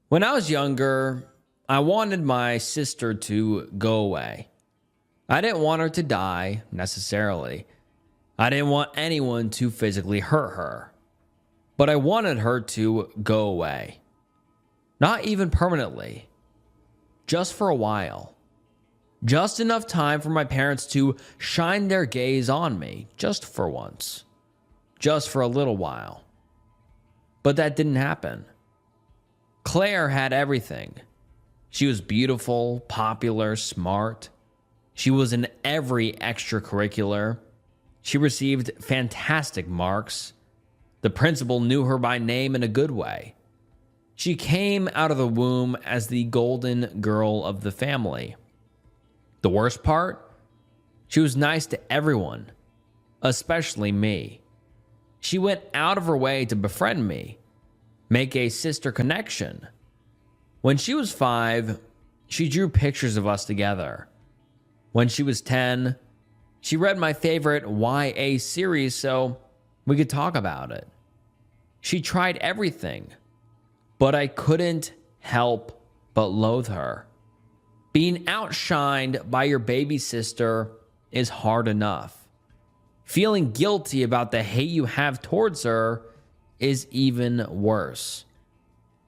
When I was younger, I wanted my sister to go away. I didn't want her to die necessarily. I didn't want anyone to physically hurt her. But I wanted her to go away. Not even permanently. Just for a while. Just enough time for my parents to shine their gaze on me, just for once. Just for a little while. But that didn't happen. Claire had everything. She was beautiful, popular, smart. She was in every extracurricular. She received fantastic marks. The principal knew her by name in a good way. She came out of the womb as the golden girl of the family. The worst part? She was nice to everyone, especially me. She went out of her way to befriend me, make a sister connection. When she was 5, she drew pictures of us together. When she was 10, she read my favorite YA series so we could talk about it. She tried everything, but I couldn't help but loathe her. Being outshined by your baby sister is hard enough. Feeling guilty about the hate you have towards her is even worse.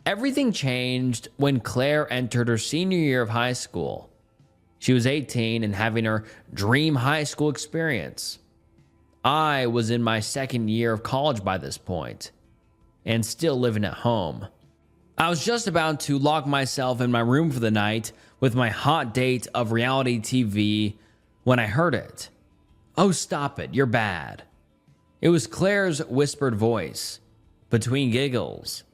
Everything changed when Claire entered her senior year of high school. She was 18 and having her dream high school experience. I was in my second year of college by this point, and still living at home. I was just about to lock myself in my room for the night with my hot date of reality TV when I heard it. "Oh, stop it, you're bad." It was Claire's whispered voice, between giggles,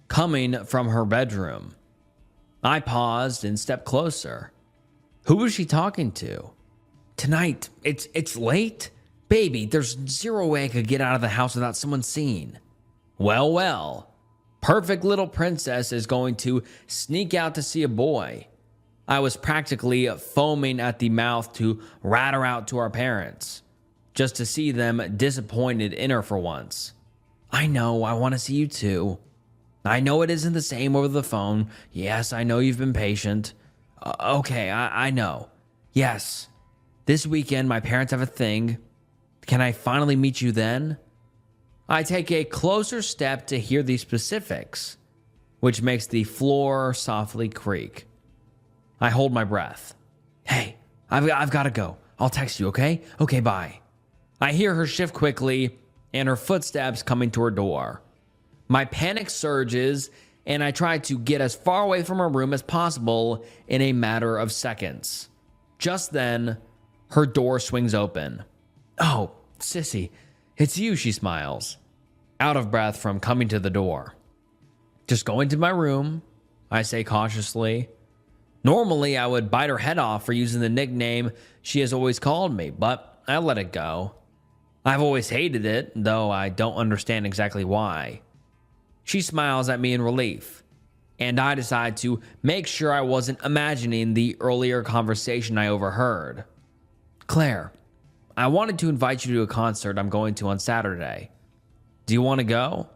coming from her bedroom. I paused and stepped closer. Who was she talking to? "Tonight, it's late? Baby, there's zero way I could get out of the house without someone seeing." Well. Perfect little princess is going to sneak out to see a boy. I was practically foaming at the mouth to rat her out to our parents, just to see them disappointed in her for once. "I know, I want to see you too. I know it isn't the same over the phone. Yes, I know you've been patient. Okay, I know. Yes, this weekend my parents have a thing. Can I finally meet you then?" I take a closer step to hear the specifics, which makes the floor softly creak. I hold my breath. "Hey, I've got to go. I'll text you, okay? Okay, bye." I hear her shift quickly and her footsteps coming to her door. My panic surges and I try to get as far away from her room as possible in a matter of seconds. Just then, her door swings open. "Oh, sissy, it's you," she smiles, out of breath from coming to the door. "Just go into my room," I say cautiously. Normally, I would bite her head off for using the nickname she has always called me, but I let it go. I've always hated it, though I don't understand exactly why. She smiles at me in relief, and I decide to make sure I wasn't imagining the earlier conversation I overheard. "Claire, I wanted to invite you to a concert I'm going to on Saturday. Do you want to go?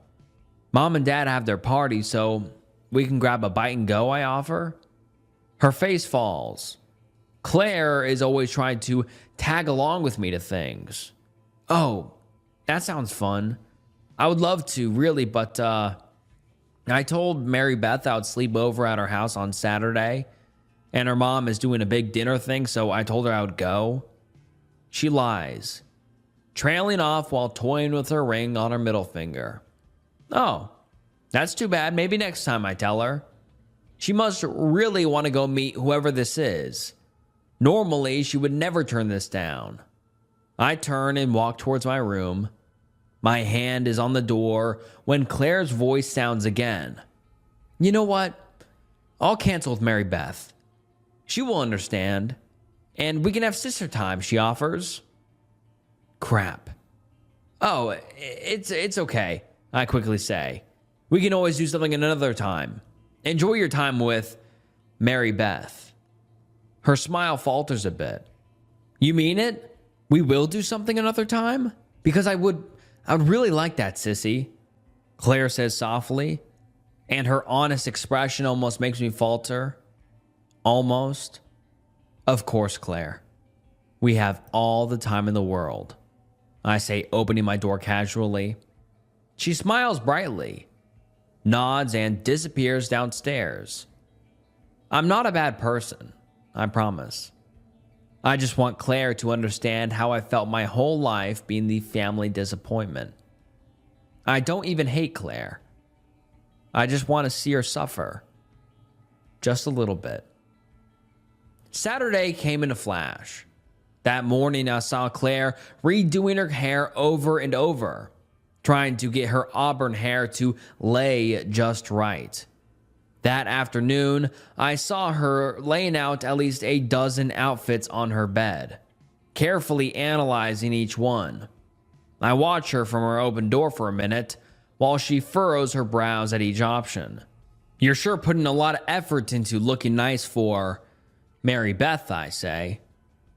Mom and Dad have their party, so we can grab a bite and go," I offer. Her face falls. Claire is always trying to tag along with me to things. "Oh, that sounds fun. I would love to, really, but I told Mary Beth I would sleep over at her house on Saturday, and her mom is doing a big dinner thing, so I told her I would go." She lies, trailing off while toying with her ring on her middle finger. "Oh, that's too bad. Maybe next time," I tell her. She must really want to go meet whoever this is. Normally, she would never turn this down. I turn and walk towards my room. My hand is on the door when Claire's voice sounds again. "You know what? I'll cancel with Mary Beth. She will understand. And we can have sister time," she offers. Crap. "Oh, it's okay," I quickly say. "We can always do something another time. Enjoy your time with Mary Beth." Her smile falters a bit. "You mean it? We will do something another time? Because I would really like that, sissy," Claire says softly. And her honest expression almost makes me falter. Almost. Of course, Claire. We have all the time in the world, I say, opening my door casually. She smiles brightly, nods, and disappears downstairs. I'm not a bad person, I promise. I just want Claire to understand how I felt my whole life being the family disappointment. I don't even hate Claire. I just want to see her suffer. Just a little bit. Saturday came in a flash. That morning, I saw Claire redoing her hair over and over, trying to get her auburn hair to lay just right. That afternoon, I saw her laying out at least a dozen outfits on her bed, carefully analyzing each one. I watch her from her open door for a minute while she furrows her brows at each option. You're sure putting a lot of effort into looking nice for Mary Beth, I say,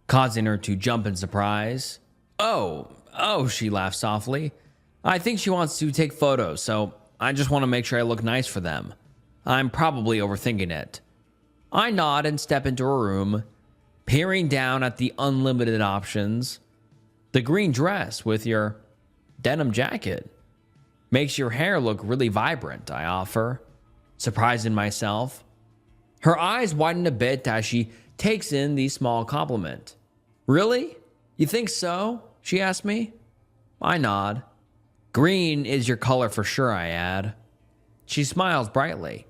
causing her to jump in surprise. Oh, she laughs softly. I think she wants to take photos, so I just want to make sure I look nice for them. I'm probably overthinking it. I nod and step into her room, peering down at the unlimited options. The green dress with your denim jacket makes your hair look really vibrant, I offer, surprising myself. Her eyes widen a bit as she takes in the small compliment. Really? You think so? She asks me. I nod. Green is your color for sure, I add. She smiles brightly.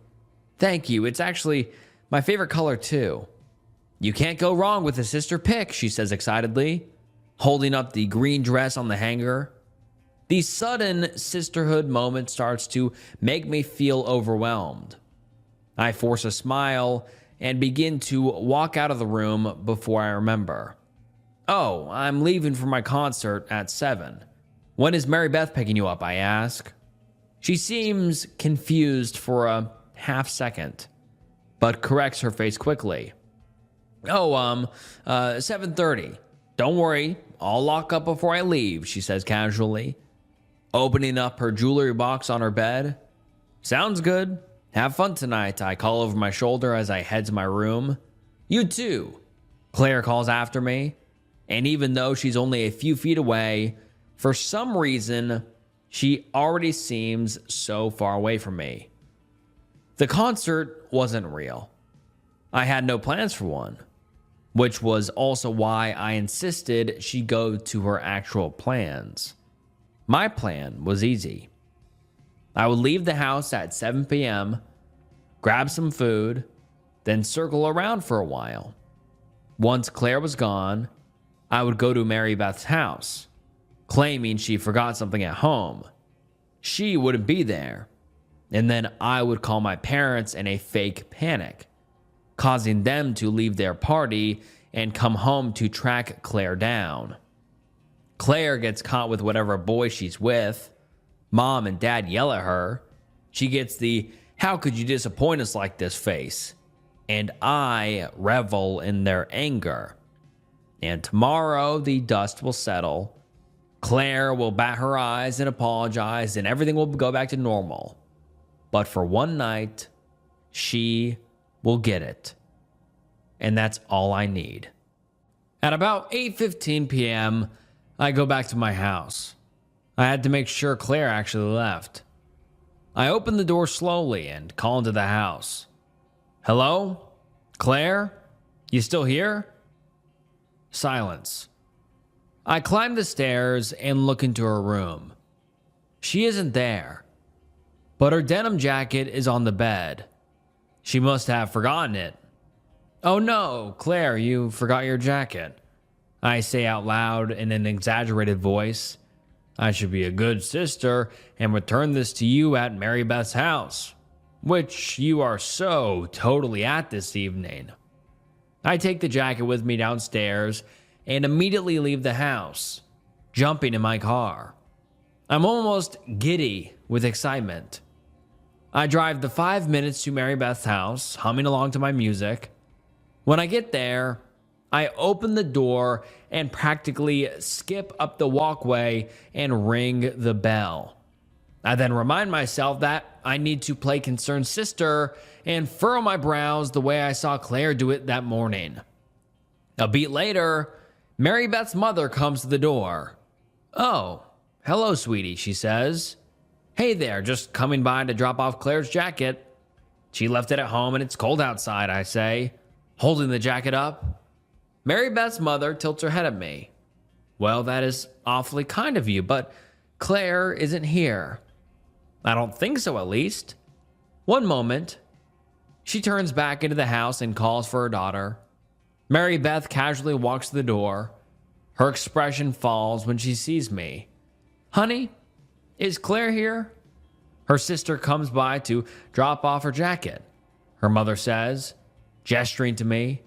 Thank you. It's actually my favorite color too. You can't go wrong with a sister pick, she says excitedly, holding up the green dress on the hanger. The sudden sisterhood moment starts to make me feel overwhelmed. I force a smile and begin to walk out of the room before I remember. Oh, I'm leaving for my concert at 7. When is Mary Beth picking you up, I ask. She seems confused for a half second, but corrects her face quickly. 7:30. Don't worry, I'll lock up before I leave, she says casually, opening up her jewelry box on her bed. Sounds good. Have fun tonight, I call over my shoulder as I head to my room. You too, Claire calls after me, and even though she's only a few feet away, for some reason, she already seems so far away from me. The concert wasn't real. I had no plans for one, which was also why I insisted she go to her actual plans. My plan was easy. I would leave the house at 7 p.m., grab some food, then circle around for a while. Once Claire was gone, I would go to Mary Beth's house, claiming she forgot something at home. She wouldn't be there. And then I would call my parents in a fake panic, causing them to leave their party and come home to track Claire down. Claire gets caught with whatever boy she's with. Mom and Dad yell at her. She gets the "how could you disappoint us like this" face. And I revel in their anger. And tomorrow the dust will settle. Claire will bat her eyes and apologize, and everything will go back to normal. But for one night, she will get it. And that's all I need. At about 8:15 p.m., I go back to my house. I had to make sure Claire actually left. I open the door slowly and call into the house. Hello? Claire? You still here? Silence. I climb the stairs and look into her room. She isn't there, but her denim jacket is on the bed. She must have forgotten it. Oh no, Claire, you forgot your jacket, I say out loud in an exaggerated voice. I should be a good sister and return this to you at Mary Beth's house, which you are so totally at this evening. I take the jacket with me downstairs and immediately leave the house, jumping in my car. I'm almost giddy with excitement. I drive the 5 minutes to Mary Beth's house, humming along to my music. When I get there, I open the door and practically skip up the walkway and ring the bell. I then remind myself that I need to play concerned sister and furrow my brows the way I saw Claire do it that morning. A beat later, Mary Beth's mother comes to the door. "Oh, hello, sweetie," she says. "Hey there, just coming by to drop off Claire's jacket." "She left it at home and it's cold outside," I say, holding the jacket up. Mary Beth's mother tilts her head at me. "Well, that is awfully kind of you, but Claire isn't here." "I don't think so, at least." One moment. She turns back into the house and calls for her daughter. Mary Beth casually walks to the door. Her expression falls when she sees me. "Honey, is Claire here?" Her sister comes by to drop off her jacket. Her mother says, gesturing to me,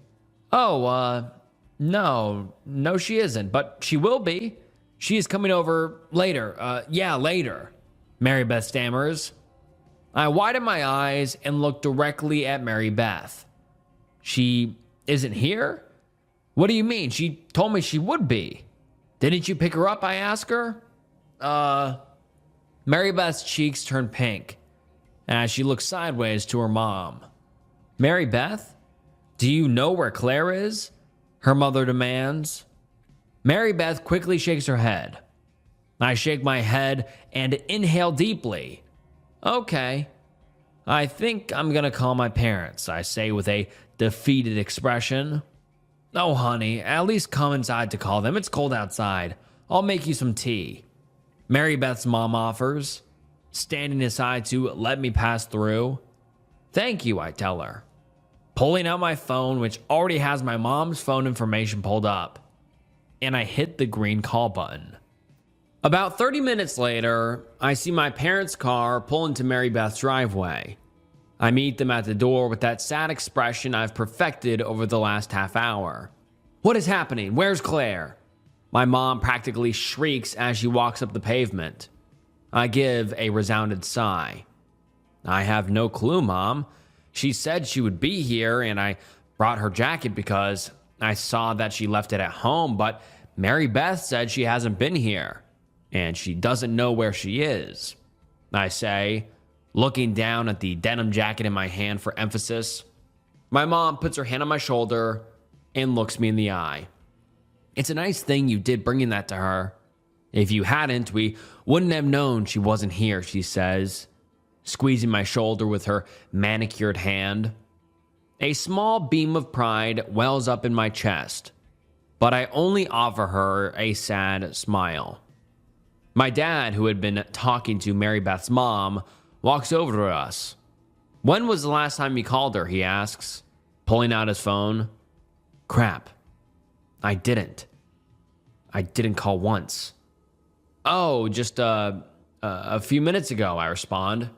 "Oh, no, she isn't, but she will be. She is coming over later. Later," Mary Beth stammers. I widen my eyes and look directly at Mary Beth. "She isn't here? What do you mean? She told me she would be. Didn't you pick her up?" I ask her. Mary Beth's cheeks turn pink as she looks sideways to her mom. "Mary Beth, do you know where Claire is?" her mother demands. Mary Beth quickly shakes her head. I shake my head and inhale deeply. "Okay, I think I'm gonna call my parents," I say with a defeated expression. "Oh, honey, at least come inside to call them. It's cold outside. I'll make you some tea," Mary Beth's mom offers, standing aside to let me pass through. "Thank you," I tell her, pulling out my phone, which already has my mom's phone information pulled up, and I hit the green call button. About 30 minutes later, I see my parents' car pull into Mary Beth's driveway. I meet them at the door with that sad expression I've perfected over the last half hour. "What is happening? Where's Claire?" My mom practically shrieks as she walks up the pavement. I give a resounded sigh. "I have no clue, Mom. She said she would be here, and I brought her jacket because I saw that she left it at home, but Mary Beth said she hasn't been here, and she doesn't know where she is," I say, looking down at the denim jacket in my hand for emphasis. My mom puts her hand on my shoulder and looks me in the eye. "It's a nice thing you did bringing that to her. If you hadn't, we wouldn't have known she wasn't here," she says, squeezing my shoulder with her manicured hand. A small beam of pride wells up in my chest, but I only offer her a sad smile. My dad, who had been talking to Mary Beth's mom, walks over to us. "When was the last time you called her?" he asks, pulling out his phone. Crap. I didn't call once. "Oh, just a few minutes ago," I respond.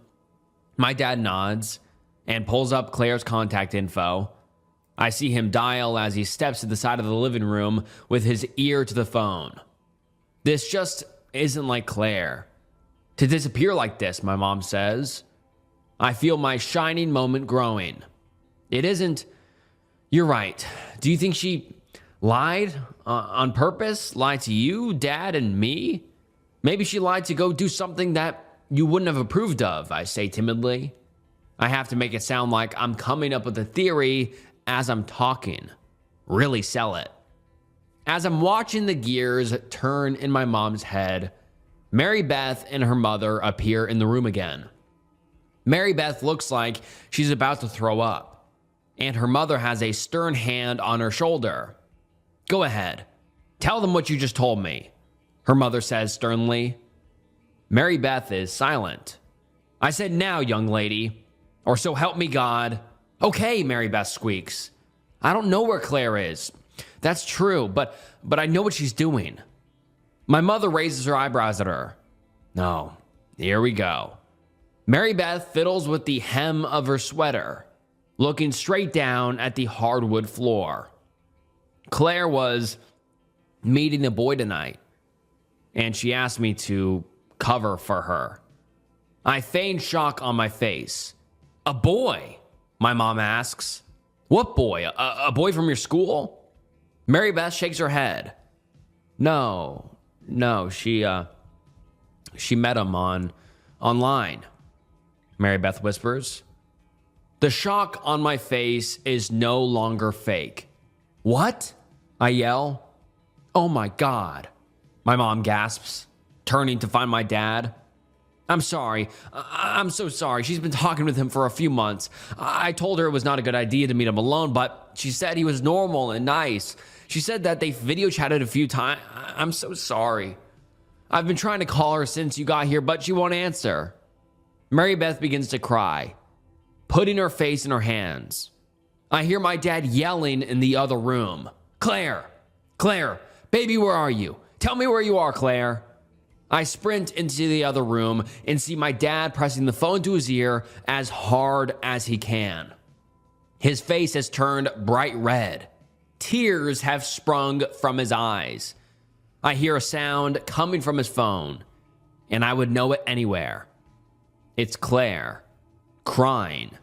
My dad nods and pulls up Claire's contact info. I see him dial as he steps to the side of the living room with his ear to the phone. This just isn't like Claire. To disappear like this, my mom says. I feel my shining moment growing. It isn't. You're right. Do you think she lied on purpose? Lied to you, Dad, and me? Maybe she lied to go do something that you wouldn't have approved of, I say timidly. I have to make it sound like I'm coming up with a theory as I'm talking. Really sell it. As I'm watching the gears turn in my mom's head, Mary Beth and her mother appear in the room again. Mary Beth looks like she's about to throw up, and her mother has a stern hand on her shoulder. "Go ahead. Tell them what you just told me," her mother says sternly. Mary Beth is silent. I said, "Now, young lady, or so help me God." "Okay," Mary Beth squeaks. "I don't know where Claire is. That's true, but I know what she's doing." My mother raises her eyebrows at her. "No, here we go." Mary Beth fiddles with the hem of her sweater, looking straight down at the hardwood floor. "Claire was meeting a boy tonight, and she asked me to cover for her." I feign shock on my face. "A boy?" my mom asks. "What boy? A boy from your school?" Mary Beth shakes her head. No, she met him on online, Mary Beth whispers. The shock on my face is no longer fake. What? I yell. Oh my God. My mom gasps, turning to find my dad. I'm sorry. I'm so sorry. She's been talking with him for a few months. I told her it was not a good idea to meet him alone, but she said he was normal and nice. She said that they video chatted a few times. I'm so sorry. I've been trying to call her since you got here, but she won't answer. Mary Beth begins to cry, putting her face in her hands. I hear my dad yelling in the other room. Claire, baby, where are you? Tell me where you are, Claire. I sprint into the other room and see my dad pressing the phone to his ear as hard as he can. His face has turned bright red. Tears have sprung from his eyes. I hear a sound coming from his phone, and I would know it anywhere. It's Claire, crying,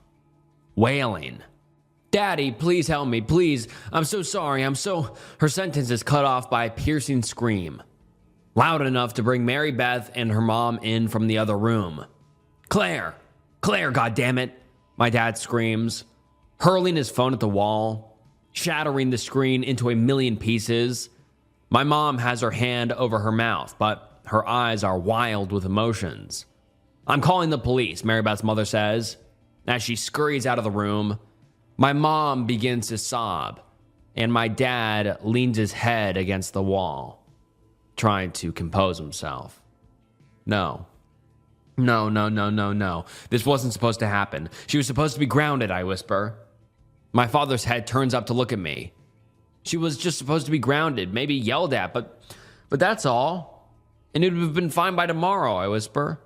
wailing. Daddy, please help me, please. I'm so sorry, Her sentence is cut off by a piercing scream, loud enough to bring Mary Beth and her mom in from the other room. Claire, goddammit, my dad screams, hurling his phone at the wall, shattering the screen into a million pieces. My mom has her hand over her mouth, but her eyes are wild with emotions. I'm calling the police, Mary Beth's mother says. As she scurries out of the room, my mom begins to sob, and my dad leans his head against the wall, trying to compose himself. No. This wasn't supposed to happen. She was supposed to be grounded, I whisper. My father's head turns up to look at me. She was just supposed to be grounded, maybe yelled at, but that's all. And it would have been fine by tomorrow, I whisper,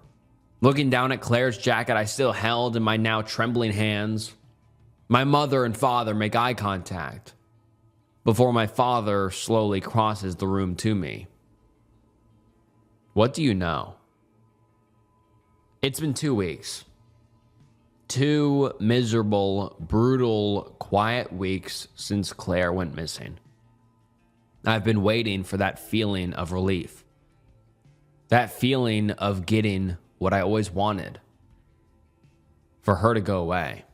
looking down at Claire's jacket I still held in my now trembling hands. My mother and father make eye contact before my father slowly crosses the room to me. What do you know? It's been 2 weeks. 2 miserable, brutal, quiet weeks since Claire went missing. I've been waiting for that feeling of relief. That feeling of getting what I always wanted. For her to go away.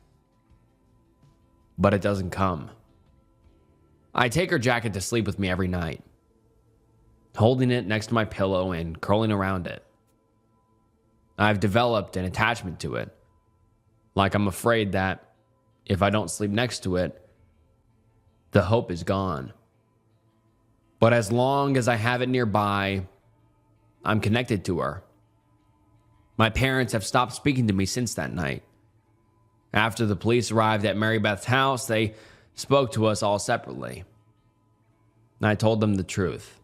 But it doesn't come. I take her jacket to sleep with me every night, holding it next to my pillow and curling around it. I've developed an attachment to it. Like I'm afraid that if I don't sleep next to it, the hope is gone. But as long as I have it nearby, I'm connected to her. My parents have stopped speaking to me since that night. After the police arrived at Mary Beth's house, they spoke to us all separately. I told them the truth.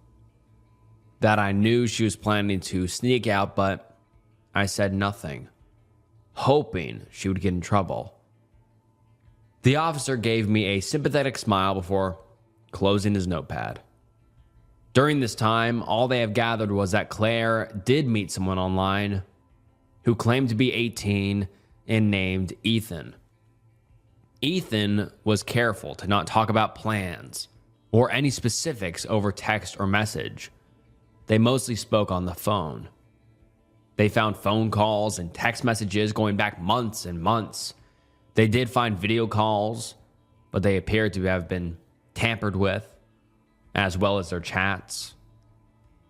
That I knew she was planning to sneak out, but I said nothing, hoping she would get in trouble. The officer gave me a sympathetic smile before closing his notepad. During this time, all they have gathered was that Claire did meet someone online who claimed to be 18 and named Ethan. Ethan was careful to not talk about plans or any specifics over text or message. They mostly spoke on the phone. They found phone calls and text messages going back months and months. They did find video calls, but they appeared to have been tampered with, as well as their chats.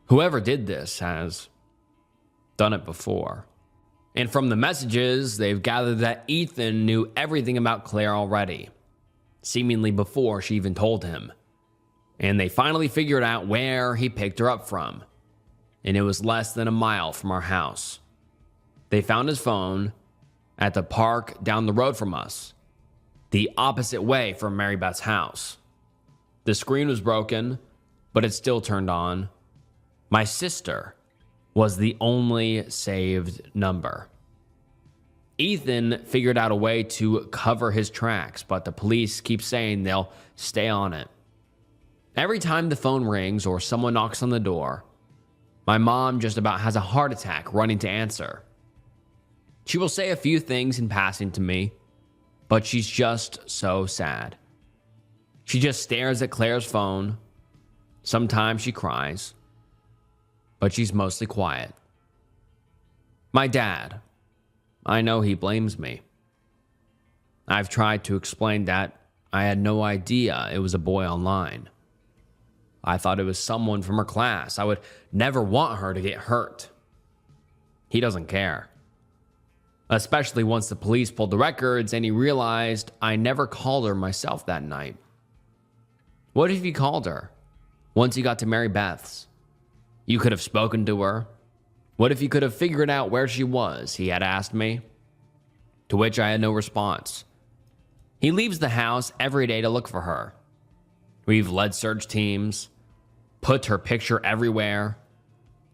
Whoever did this has done it before. And from the messages, they've gathered that Ethan knew everything about Claire already, seemingly before she even told him. And they finally figured out where he picked her up from. And it was less than a mile from our house. They found his phone at the park down the road from us, the opposite way from Mary Beth's house. The screen was broken, but it still turned on. My sister was the only saved number. Ethan figured out a way to cover his tracks, but the police keep saying they'll stay on it. Every time the phone rings or someone knocks on the door, my mom just about has a heart attack running to answer. She will say a few things in passing to me, but she's just so sad. She just stares at Claire's phone. Sometimes she cries, but she's mostly quiet. My dad. I know he blames me. I've tried to explain that I had no idea it was a boy online. I thought it was someone from her class. I would never want her to get hurt. He doesn't care. Especially once the police pulled the records and he realized I never called her myself that night. What if you called her once you got to Mary Beth's? You could have spoken to her. What if you could have figured out where she was, he had asked me. To which I had no response. He leaves the house every day to look for her. We've led search teams, put her picture everywhere,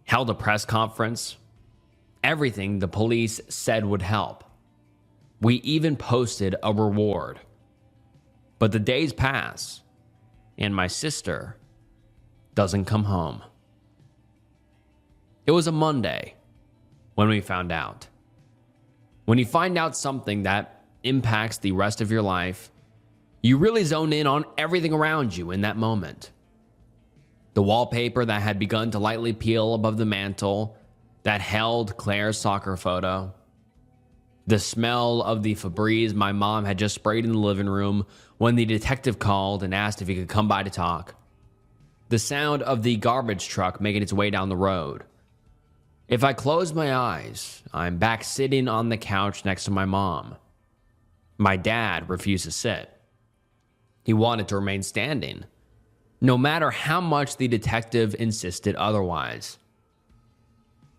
held a press conference. Everything the police said would help. We even posted a reward. But the days pass, and my sister doesn't come home. It was a Monday when we found out. When you find out something that impacts the rest of your life, you really zone in on everything around you in that moment. The wallpaper that had begun to lightly peel above the mantle that held Claire's soccer photo. The smell of the Febreze my mom had just sprayed in the living room when the detective called and asked if he could come by to talk. The sound of the garbage truck making its way down the road. If I close my eyes, I'm back sitting on the couch next to my mom. My dad refused to sit. He wanted to remain standing, no matter how much the detective insisted otherwise.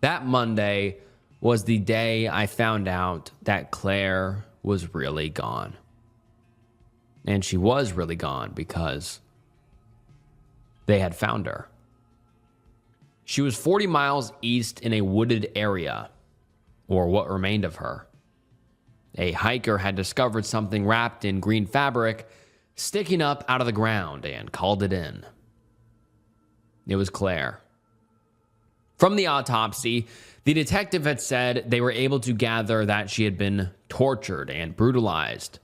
That Monday was the day I found out that Claire was really gone. And she was really gone because they had found her. She was 40 miles east in a wooded area, or what remained of her. A hiker had discovered something wrapped in green fabric sticking up out of the ground and called it in. It was Claire. From the autopsy, the detective had said they were able to gather that she had been tortured and brutalized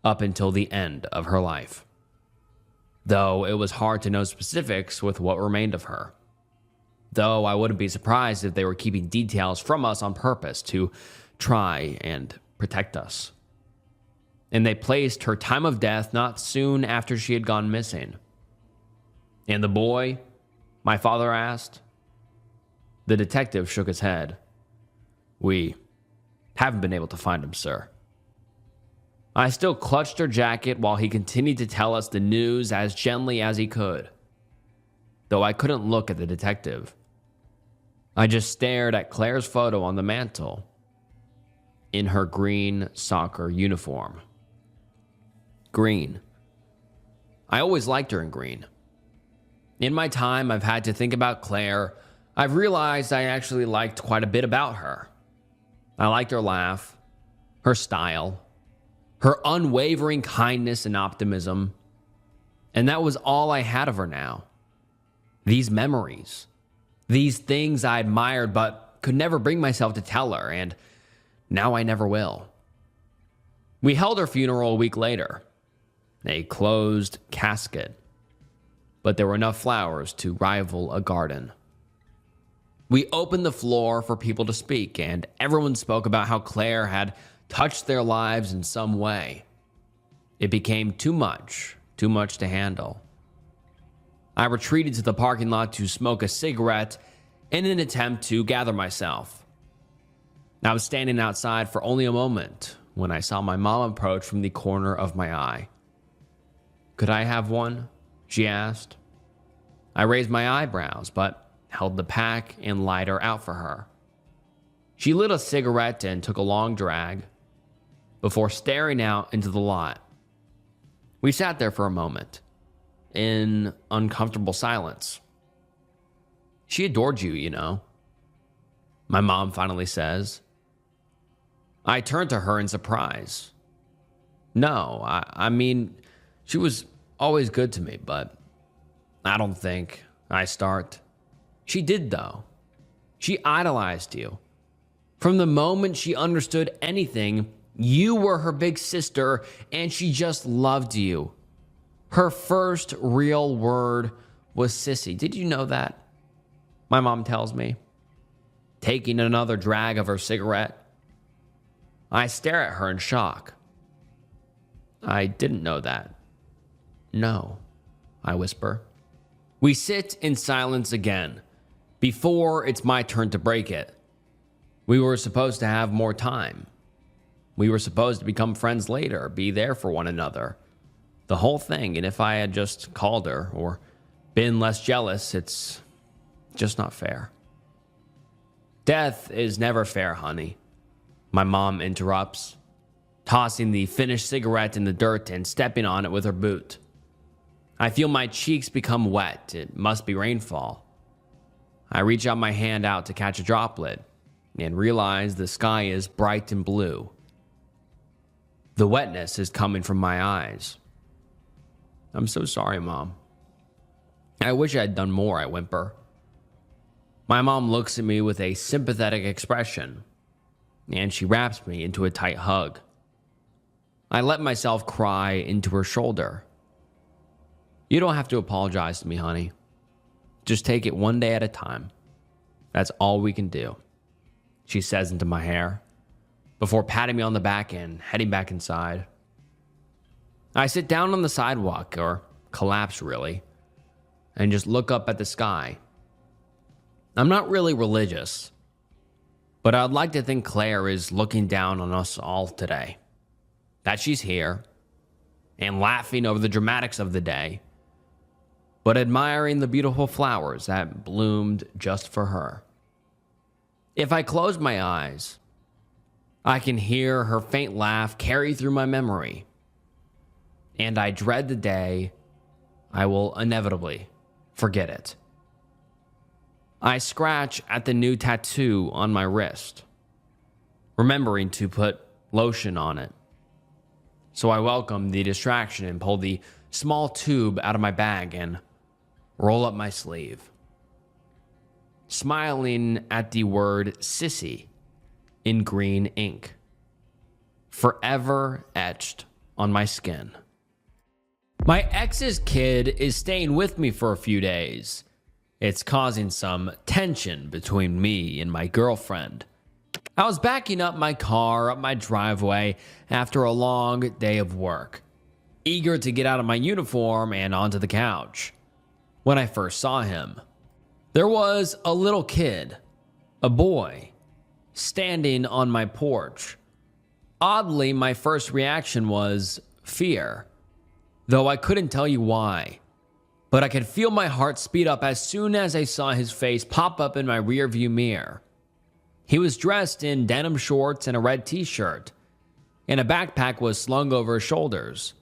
up until the end of her life. Though it was hard to know specifics with what remained of her. Though I wouldn't be surprised if they were keeping details from us on purpose to try and protect us. And they placed her time of death not soon after she had gone missing. And the boy? My father asked. The detective shook his head. We haven't been able to find him, sir. I still clutched her jacket while he continued to tell us the news as gently as he could. Though I couldn't look at the detective. I just stared at Claire's photo on the mantle in her green soccer uniform. Green. I always liked her in green. In my time I've had to think about Claire, I've realized I actually liked quite a bit about her. I liked her laugh, her style, her unwavering kindness and optimism. And that was all I had of her now. These memories, these things I admired but could never bring myself to tell her, and now I never will. We held her funeral a week later, a closed casket, but there were enough flowers to rival a garden. We opened the floor for people to speak, and everyone spoke about how Claire had touched their lives in some way. It became too much to handle. I retreated to the parking lot to smoke a cigarette in an attempt to gather myself. I was standing outside for only a moment when I saw my mom approach from the corner of my eye. Could I have one? She asked. I raised my eyebrows, but held the pack and lighter out for her. She lit a cigarette and took a long drag before staring out into the lot. We sat there for a moment in uncomfortable silence. She adored you, you know, my mom finally says. I turned to her in surprise. No, I mean, she was always good to me, but I don't think I start. She did, though. She idolized you. From the moment she understood anything, you were her big sister, and she just loved you. Her first real word was sissy. Did you know that? My mom tells me. taking another drag of her cigarette. I stare at her in shock. I didn't know that. No, I whisper. We sit in silence again, before it's my turn to break it. We were supposed to have more time. We were supposed to become friends later, be there for one another. The whole thing, and if I had just called her or been less jealous, it's just not fair. Death is never fair, honey, my mom interrupts, tossing the finished cigarette in the dirt and stepping on it with her boot. I feel my cheeks become wet. It must be rainfall. I reach out my hand out to catch a droplet and realize the sky is bright and blue. The wetness is coming from my eyes. I'm so sorry, Mom. I wish I had done more, I whimper. My mom looks at me with a sympathetic expression, and she wraps me into a tight hug. I let myself cry into her shoulder. You don't have to apologize to me, honey. Just take it one day at a time. That's all we can do, she says into my hair, before patting me on the back and heading back inside. I sit down on the sidewalk, or collapse really, and just look up at the sky. I'm not really religious, but I'd like to think Claire is looking down on us all today. That she's here, and laughing over the dramatics of the day, but admiring the beautiful flowers that bloomed just for her. If I close my eyes, I can hear her faint laugh carry through my memory, and I dread the day I will inevitably forget it. I scratch at the new tattoo on my wrist, remembering to put lotion on it. So I welcome the distraction and pull the small tube out of my bag and roll up my sleeve, smiling at the word sissy in green ink, forever etched on my skin. My ex's kid is staying with me for a few days. It's causing some tension between me and my girlfriend. I was backing up my car up my driveway after a long day of work, eager to get out of my uniform and onto the couch. When I first saw him, there was a little kid, a boy, standing on my porch. Oddly, my first reaction was fear, though I couldn't tell you why. But I could feel my heart speed up as soon as I saw his face pop up in my rearview mirror. He was dressed in denim shorts and a red t-shirt, and a backpack was slung over his shoulders.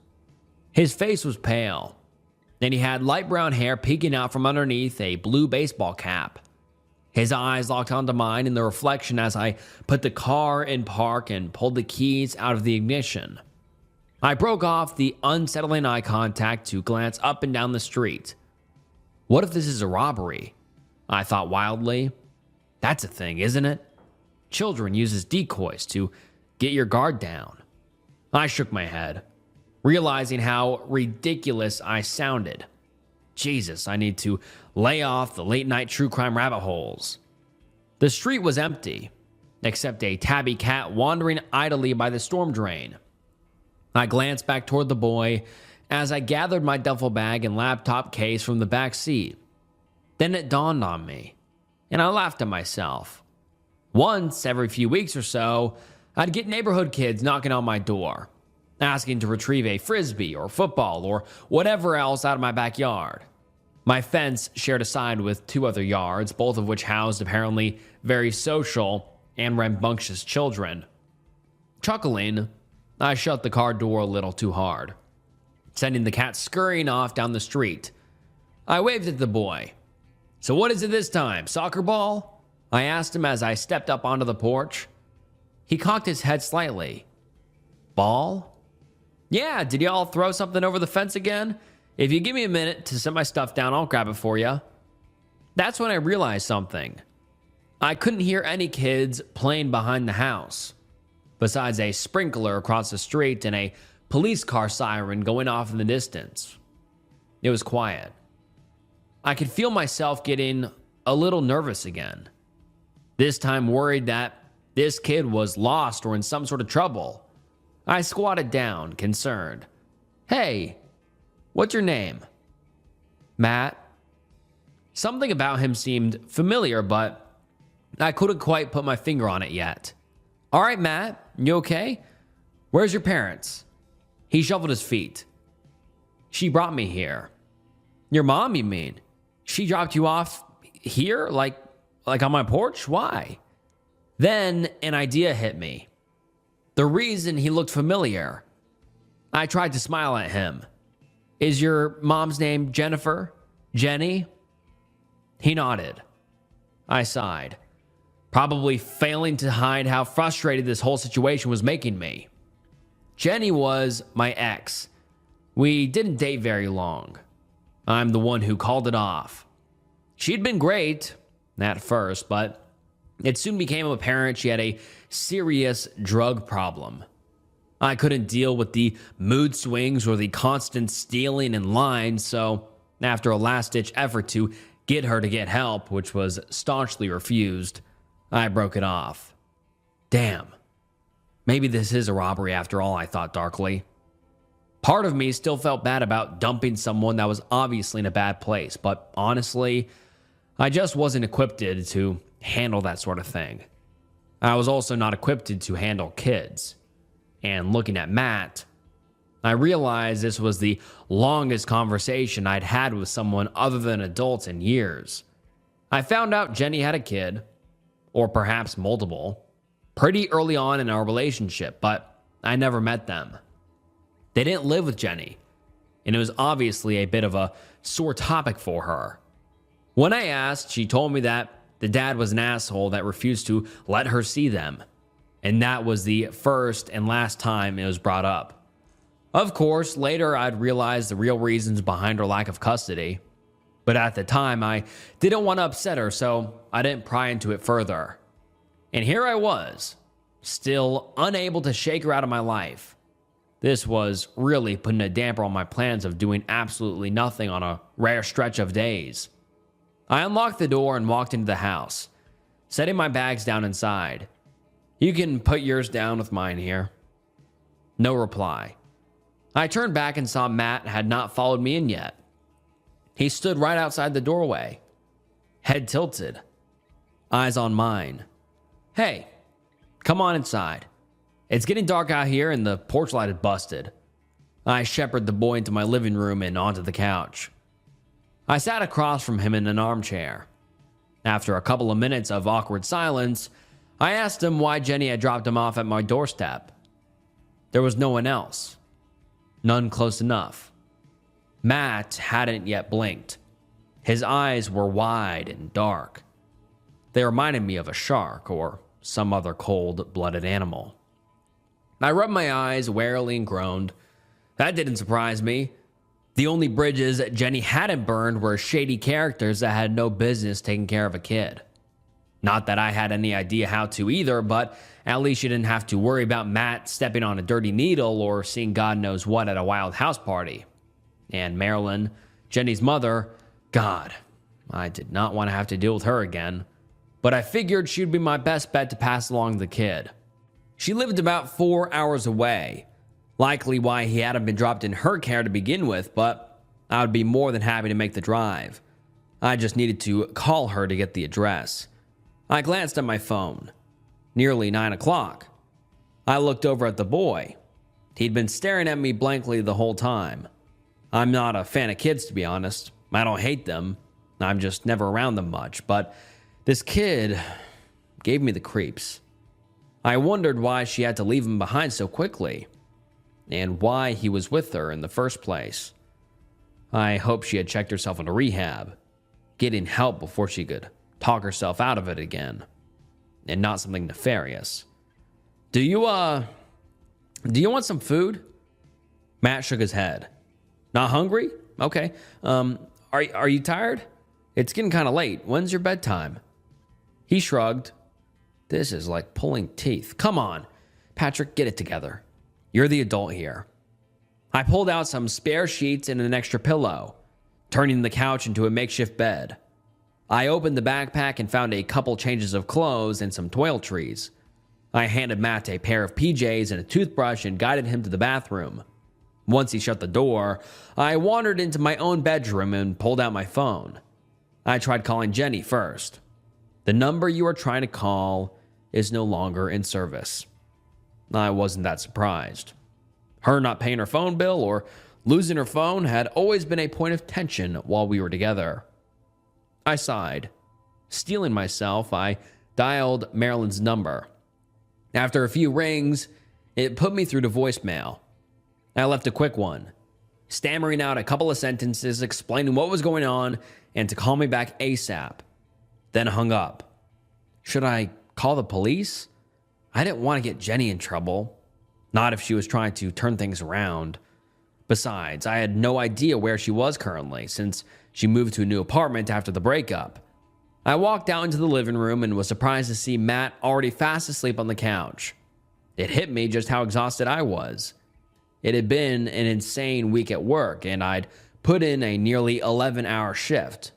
His face was pale, and he had light brown hair peeking out from underneath a blue baseball cap. His eyes locked onto mine in the reflection as I put the car in park and pulled the keys out of the ignition. I broke off the unsettling eye contact to glance up and down the street. What if this is a robbery? I thought wildly. That's a thing, isn't it? Children use as decoys to get your guard down. I shook my head, realizing how ridiculous I sounded. Jesus, I need to lay off the late night true crime rabbit holes. The street was empty, except a tabby cat wandering idly by the storm drain. I glanced back toward the boy as I gathered my duffel bag and laptop case from the back seat. Then it dawned on me, and I laughed at myself. Once every few weeks or so, I'd get neighborhood kids knocking on my door, asking to retrieve a frisbee or football or whatever else out of my backyard. My fence shared a side with two other yards, both of which housed apparently very social and rambunctious children. Chuckling, I shut the car door a little too hard, sending the cat scurrying off down the street. I waved at the boy. So what is it this time, soccer ball? I asked him as I stepped up onto the porch. He cocked his head slightly. Ball? Yeah, did y'all throw something over the fence again? If you give me a minute to set my stuff down, I'll grab it for you. That's when I realized something. I couldn't hear any kids playing behind the house, besides a sprinkler across the street and a police car siren going off in the distance. It was quiet. I could feel myself getting a little nervous again. this time worried that this kid was lost or in some sort of trouble. I squatted down, concerned. "Hey, what's your name?" "Matt." Something about him seemed familiar, but I couldn't quite put my finger on it yet. "All right, Matt, you okay? Where's your parents?" He shuffled his feet. "She brought me here." "Your mom, you mean? She dropped you off here, like on my porch? Why?" Then an idea hit me. The reason he looked familiar. I tried to smile at him. "Is your mom's name Jennifer? Jenny?" He nodded. I sighed, probably failing to hide how frustrated this whole situation was making me. Jenny was my ex. We didn't date very long. I'm the one who called it off. She'd been great at first, but it soon became apparent she had a serious drug problem. I couldn't deal with the mood swings or the constant stealing and lying, so after a last-ditch effort to get her to get help, which was staunchly refused, I broke it off. Damn. Maybe this is a robbery after all, I thought darkly. Part of me still felt bad about dumping someone that was obviously in a bad place, but honestly, I just wasn't equipped to handle that sort of thing. I was also not equipped to handle kids. And looking at Matt, I realized this was the longest conversation I'd had with someone other than adults in years. I found out Jenny had a kid, or perhaps multiple, pretty early on in our relationship, but I never met them. They didn't live with Jenny, and it was obviously a bit of a sore topic for her. When I asked, she told me that the dad was an asshole that refused to let her see them, and that was the first and last time it was brought up. Of course, later I'd realized the real reasons behind her lack of custody, but at the time I didn't want to upset her, so I didn't pry into it further. And here I was, still unable to shake her out of my life. This was really putting a damper on my plans of doing absolutely nothing on a rare stretch of days. I unlocked the door and walked into the house, setting my bags down inside. "You can put yours down with mine here." No reply. I turned back and saw Matt had not followed me in yet. He stood right outside the doorway, head tilted, eyes on mine. "Hey, come on inside. It's getting dark out here and the porch light is busted." I shepherded the boy into my living room and onto the couch. I sat across from him in an armchair. After a couple of minutes of awkward silence, I asked him why Jenny had dropped him off at my doorstep. There was no one else. None close enough. Matt hadn't yet blinked. His eyes were wide and dark. They reminded me of a shark or some other cold-blooded animal. I rubbed my eyes warily and groaned. That didn't surprise me. The only bridges Jenny hadn't burned were shady characters that had no business taking care of a kid. Not that I had any idea how to either, but at least she didn't have to worry about Matt stepping on a dirty needle or seeing God knows what at a wild house party. And Marilyn, Jenny's mother, God, I did not want to have to deal with her again. But I figured she'd be my best bet to pass along the kid. She lived about 4 hours away. Likely why he hadn't been dropped in her care to begin with, but I would be more than happy to make the drive. I just needed to call her to get the address. I glanced at my phone. Nearly 9 o'clock. I looked over at the boy. He'd been staring at me blankly the whole time. I'm not a fan of kids, to be honest. I don't hate them. I'm just never around them much, but this kid gave me the creeps. I wondered why she had to leave him behind so quickly, and why he was with her in the first place. I hoped she had checked herself into rehab, getting help before she could talk herself out of it again, and not something nefarious. Do you want some food?" Matt shook his head. "Not hungry? Okay. Are you tired? It's getting kind of late. When's your bedtime?" He shrugged. This is like pulling teeth. Come on, Patrick, get it together. You're the adult here. I pulled out some spare sheets and an extra pillow, turning the couch into a makeshift bed. I opened the backpack and found a couple changes of clothes and some toiletries. I handed Matt a pair of PJs and a toothbrush and guided him to the bathroom. Once he shut the door, I wandered into my own bedroom and pulled out my phone. I tried calling Jenny first. The number you are trying to call is no longer in service. I wasn't that surprised. Her not paying her phone bill or losing her phone had always been a point of tension while we were together. I sighed. Steeling myself, I dialed Marilyn's number. After a few rings, it put me through to voicemail. I left a quick one, stammering out a couple of sentences explaining what was going on and to call me back ASAP. Then hung up. Should I call the police? I didn't want to get Jenny in trouble. Not if she was trying to turn things around. Besides, I had no idea where she was currently since she moved to a new apartment after the breakup. I walked out into the living room and was surprised to see Matt already fast asleep on the couch. It hit me just how exhausted I was. It had been an insane week at work, and I'd put in a nearly 11-hour shift.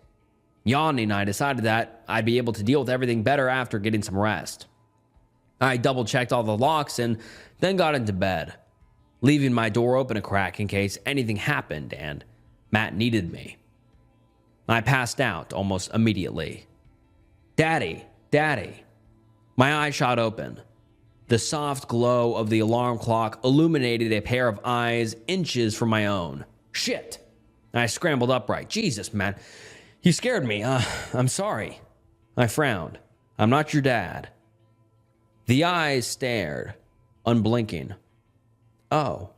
Yawning, I decided that I'd be able to deal with everything better after getting some rest. I double-checked all the locks and then got into bed, leaving my door open a crack in case anything happened and Matt needed me. I passed out almost immediately. Daddy, Daddy. My eyes shot open. The soft glow of the alarm clock illuminated a pair of eyes inches from my own. Shit! I scrambled upright. Jesus, man. You scared me. I'm sorry. I frowned. I'm not your dad. The eyes stared, unblinking. Oh.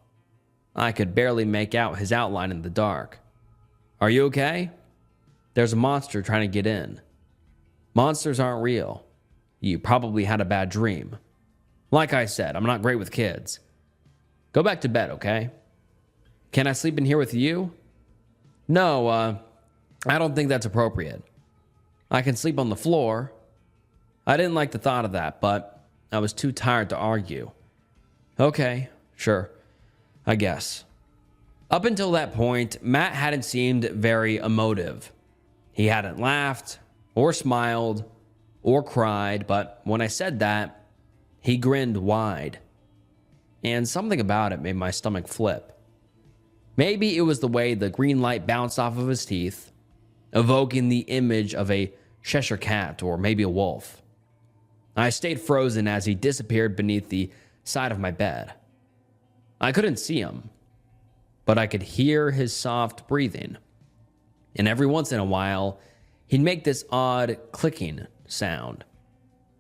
I could barely make out his outline in the dark. Are you okay? There's a monster trying to get in. Monsters aren't real. You probably had a bad dream. Like I said, I'm not great with kids. Go back to bed, okay? Can I sleep in here with you? No, I don't think that's appropriate. I can sleep on the floor. I didn't like the thought of that, but I was too tired to argue. Okay, sure, I guess. Up until that point, Matt hadn't seemed very emotive. He hadn't laughed, or smiled, or cried, but when I said that, he grinned wide. And something about it made my stomach flip. Maybe it was the way the green light bounced off of his teeth, evoking the image of a Cheshire cat or maybe a wolf. I stayed frozen as he disappeared beneath the side of my bed. I couldn't see him, but I could hear his soft breathing. And every once in a while, he'd make this odd clicking sound,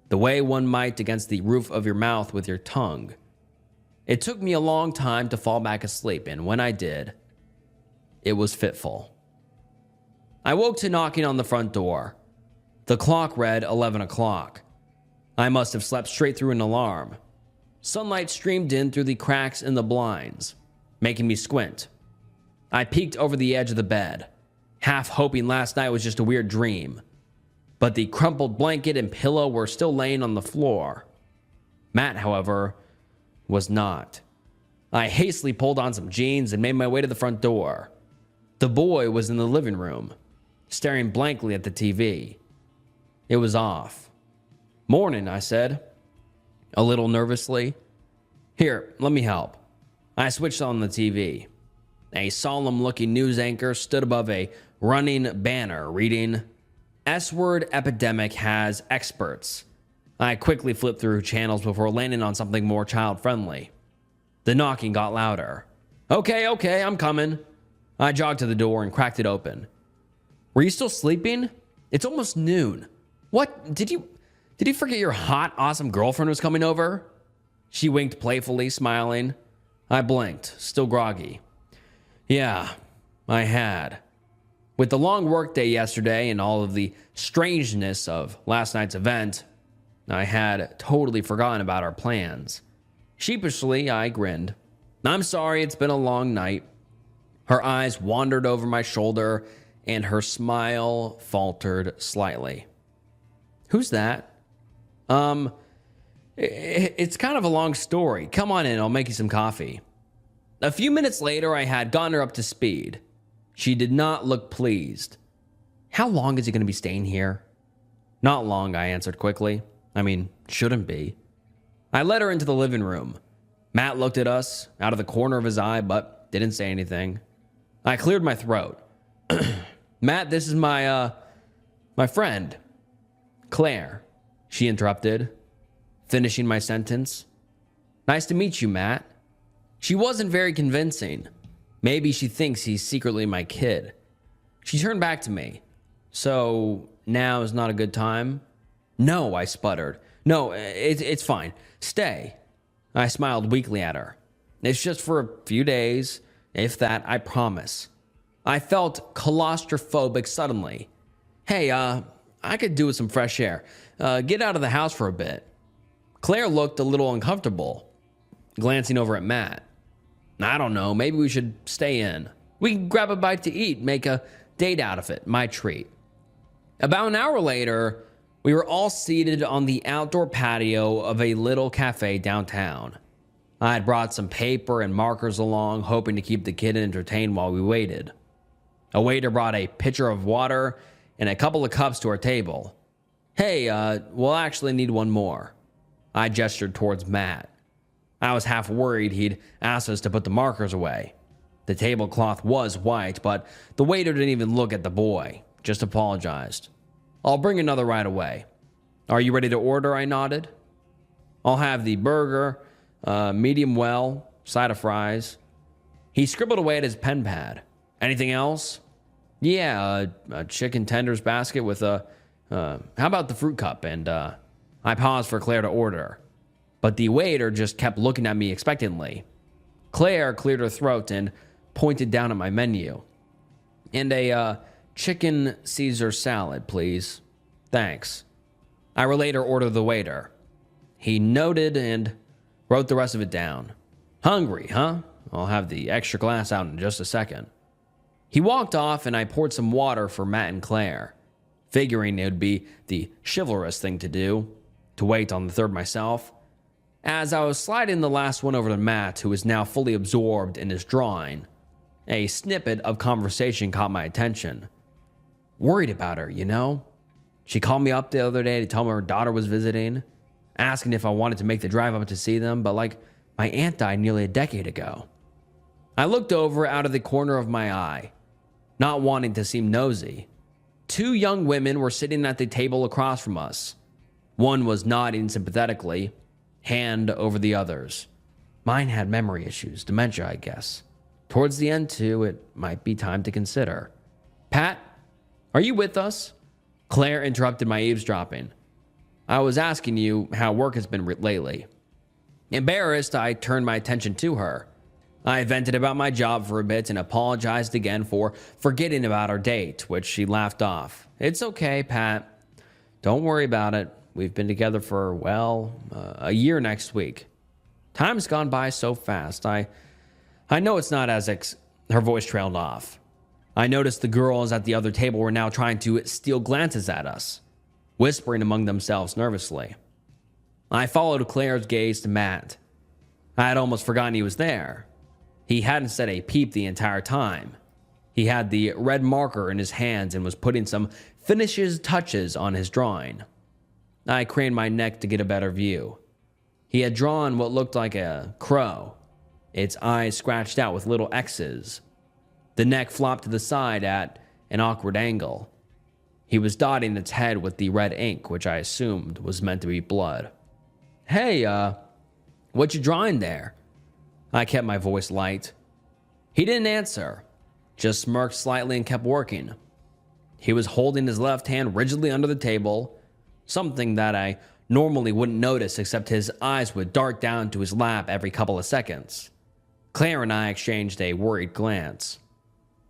the way one might against the roof of your mouth with your tongue. It took me a long time to fall back asleep, and when I did, it was fitful. I woke to knocking on the front door. The clock read 11 o'clock. I must have slept straight through an alarm. Sunlight streamed in through the cracks in the blinds, making me squint. I peeked over the edge of the bed, half hoping last night was just a weird dream. But the crumpled blanket and pillow were still laying on the floor. Matt, however, was not. I hastily pulled on some jeans and made my way to the front door. The boy was in the living room, staring blankly at the TV. It was off. Morning, I said, a little nervously. Here, let me help. I switched on the TV. A solemn-looking news anchor stood above a running banner reading, S-word epidemic has experts. I quickly flipped through channels before landing on something more child-friendly. The knocking got louder. Okay, I'm coming. I jogged to the door and cracked it open. Were you still sleeping? It's almost noon. What? Did you forget your hot, awesome girlfriend was coming over? She winked playfully, smiling. I blinked, still groggy. Yeah, I had. With the long workday yesterday and all of the strangeness of last night's event, I had totally forgotten about our plans. Sheepishly, I grinned. I'm sorry, it's been a long night. Her eyes wandered over my shoulder, and her smile faltered slightly. Who's that? It's kind of a long story. Come on in, I'll make you some coffee. A few minutes later, I had gotten her up to speed. She did not look pleased. How long is he going to be staying here? Not long, I answered quickly. I mean, shouldn't be. I led her into the living room. Matt looked at us out of the corner of his eye, but didn't say anything. I cleared my throat. Matt, this is my friend, Claire, she interrupted, finishing my sentence. Nice to meet you, Matt. She wasn't very convincing. Maybe she thinks he's secretly my kid. She turned back to me. So now is not a good time? No, I sputtered. No, it's fine. Stay. I smiled weakly at her. It's just for a few days, if that, I promise. I felt claustrophobic suddenly. Hey, I could do with some fresh air. Get out of the house for a bit. Claire looked a little uncomfortable, glancing over at Matt. I don't know, maybe we should stay in. We can grab a bite to eat, make a date out of it, my treat. About an hour later, we were all seated on the outdoor patio of a little cafe downtown. I had brought some paper and markers along, hoping to keep the kid entertained while we waited. A waiter brought a pitcher of water and a couple of cups to our table. Hey, we'll actually need one more. I gestured towards Matt. I was half worried he'd asked us to put the markers away. The tablecloth was white, but the waiter didn't even look at the boy, just apologized. I'll bring another right away. Are you ready to order? I nodded. I'll have the burger, medium well, side of fries. He scribbled away at his pen pad. Anything else? Yeah, a chicken tenders basket with how about the fruit cup? And I paused for Claire to order, but the waiter just kept looking at me expectantly. Claire cleared her throat and pointed down at my menu. And a chicken Caesar salad, please. Thanks. I relayed her order to the waiter. He noted and wrote the rest of it down. Hungry, huh? I'll have the extra glass out in just a second. He walked off and I poured some water for Matt and Claire, figuring it would be the chivalrous thing to do, to wait on the third myself. As I was sliding the last one over to Matt, who was now fully absorbed in his drawing, a snippet of conversation caught my attention. Worried about her, you know? She called me up the other day to tell me her daughter was visiting, asking if I wanted to make the drive up to see them, but my aunt died nearly a decade ago. I looked over out of the corner of my eye, not wanting to seem nosy. Two young women were sitting at the table across from us. One was nodding sympathetically, hand over the other's. Mine had memory issues, dementia, I guess. Towards the end, too, it might be time to consider. Pat, are you with us? Claire interrupted my eavesdropping. I was asking you how work has been lately. Embarrassed, I turned my attention to her. I vented about my job for a bit and apologized again for forgetting about our date, which she laughed off. It's okay, Pat. Don't worry about it. We've been together for, a year next week. Time's gone by so fast. I know it's not as her voice trailed off. I noticed the girls at the other table were now trying to steal glances at us, whispering among themselves nervously. I followed Claire's gaze to Matt. I had almost forgotten he was there. He hadn't said a peep the entire time. He had the red marker in his hands and was putting some finishes touches on his drawing. I craned my neck to get a better view. He had drawn what looked like a crow, its eyes scratched out with little X's. The neck flopped to the side at an awkward angle. He was dotting its head with the red ink, which I assumed was meant to be blood. Hey, what you drawing there? I kept my voice light. He didn't answer, just smirked slightly and kept working. He was holding his left hand rigidly under the table, something that I normally wouldn't notice except his eyes would dart down to his lap every couple of seconds. Claire and I exchanged a worried glance.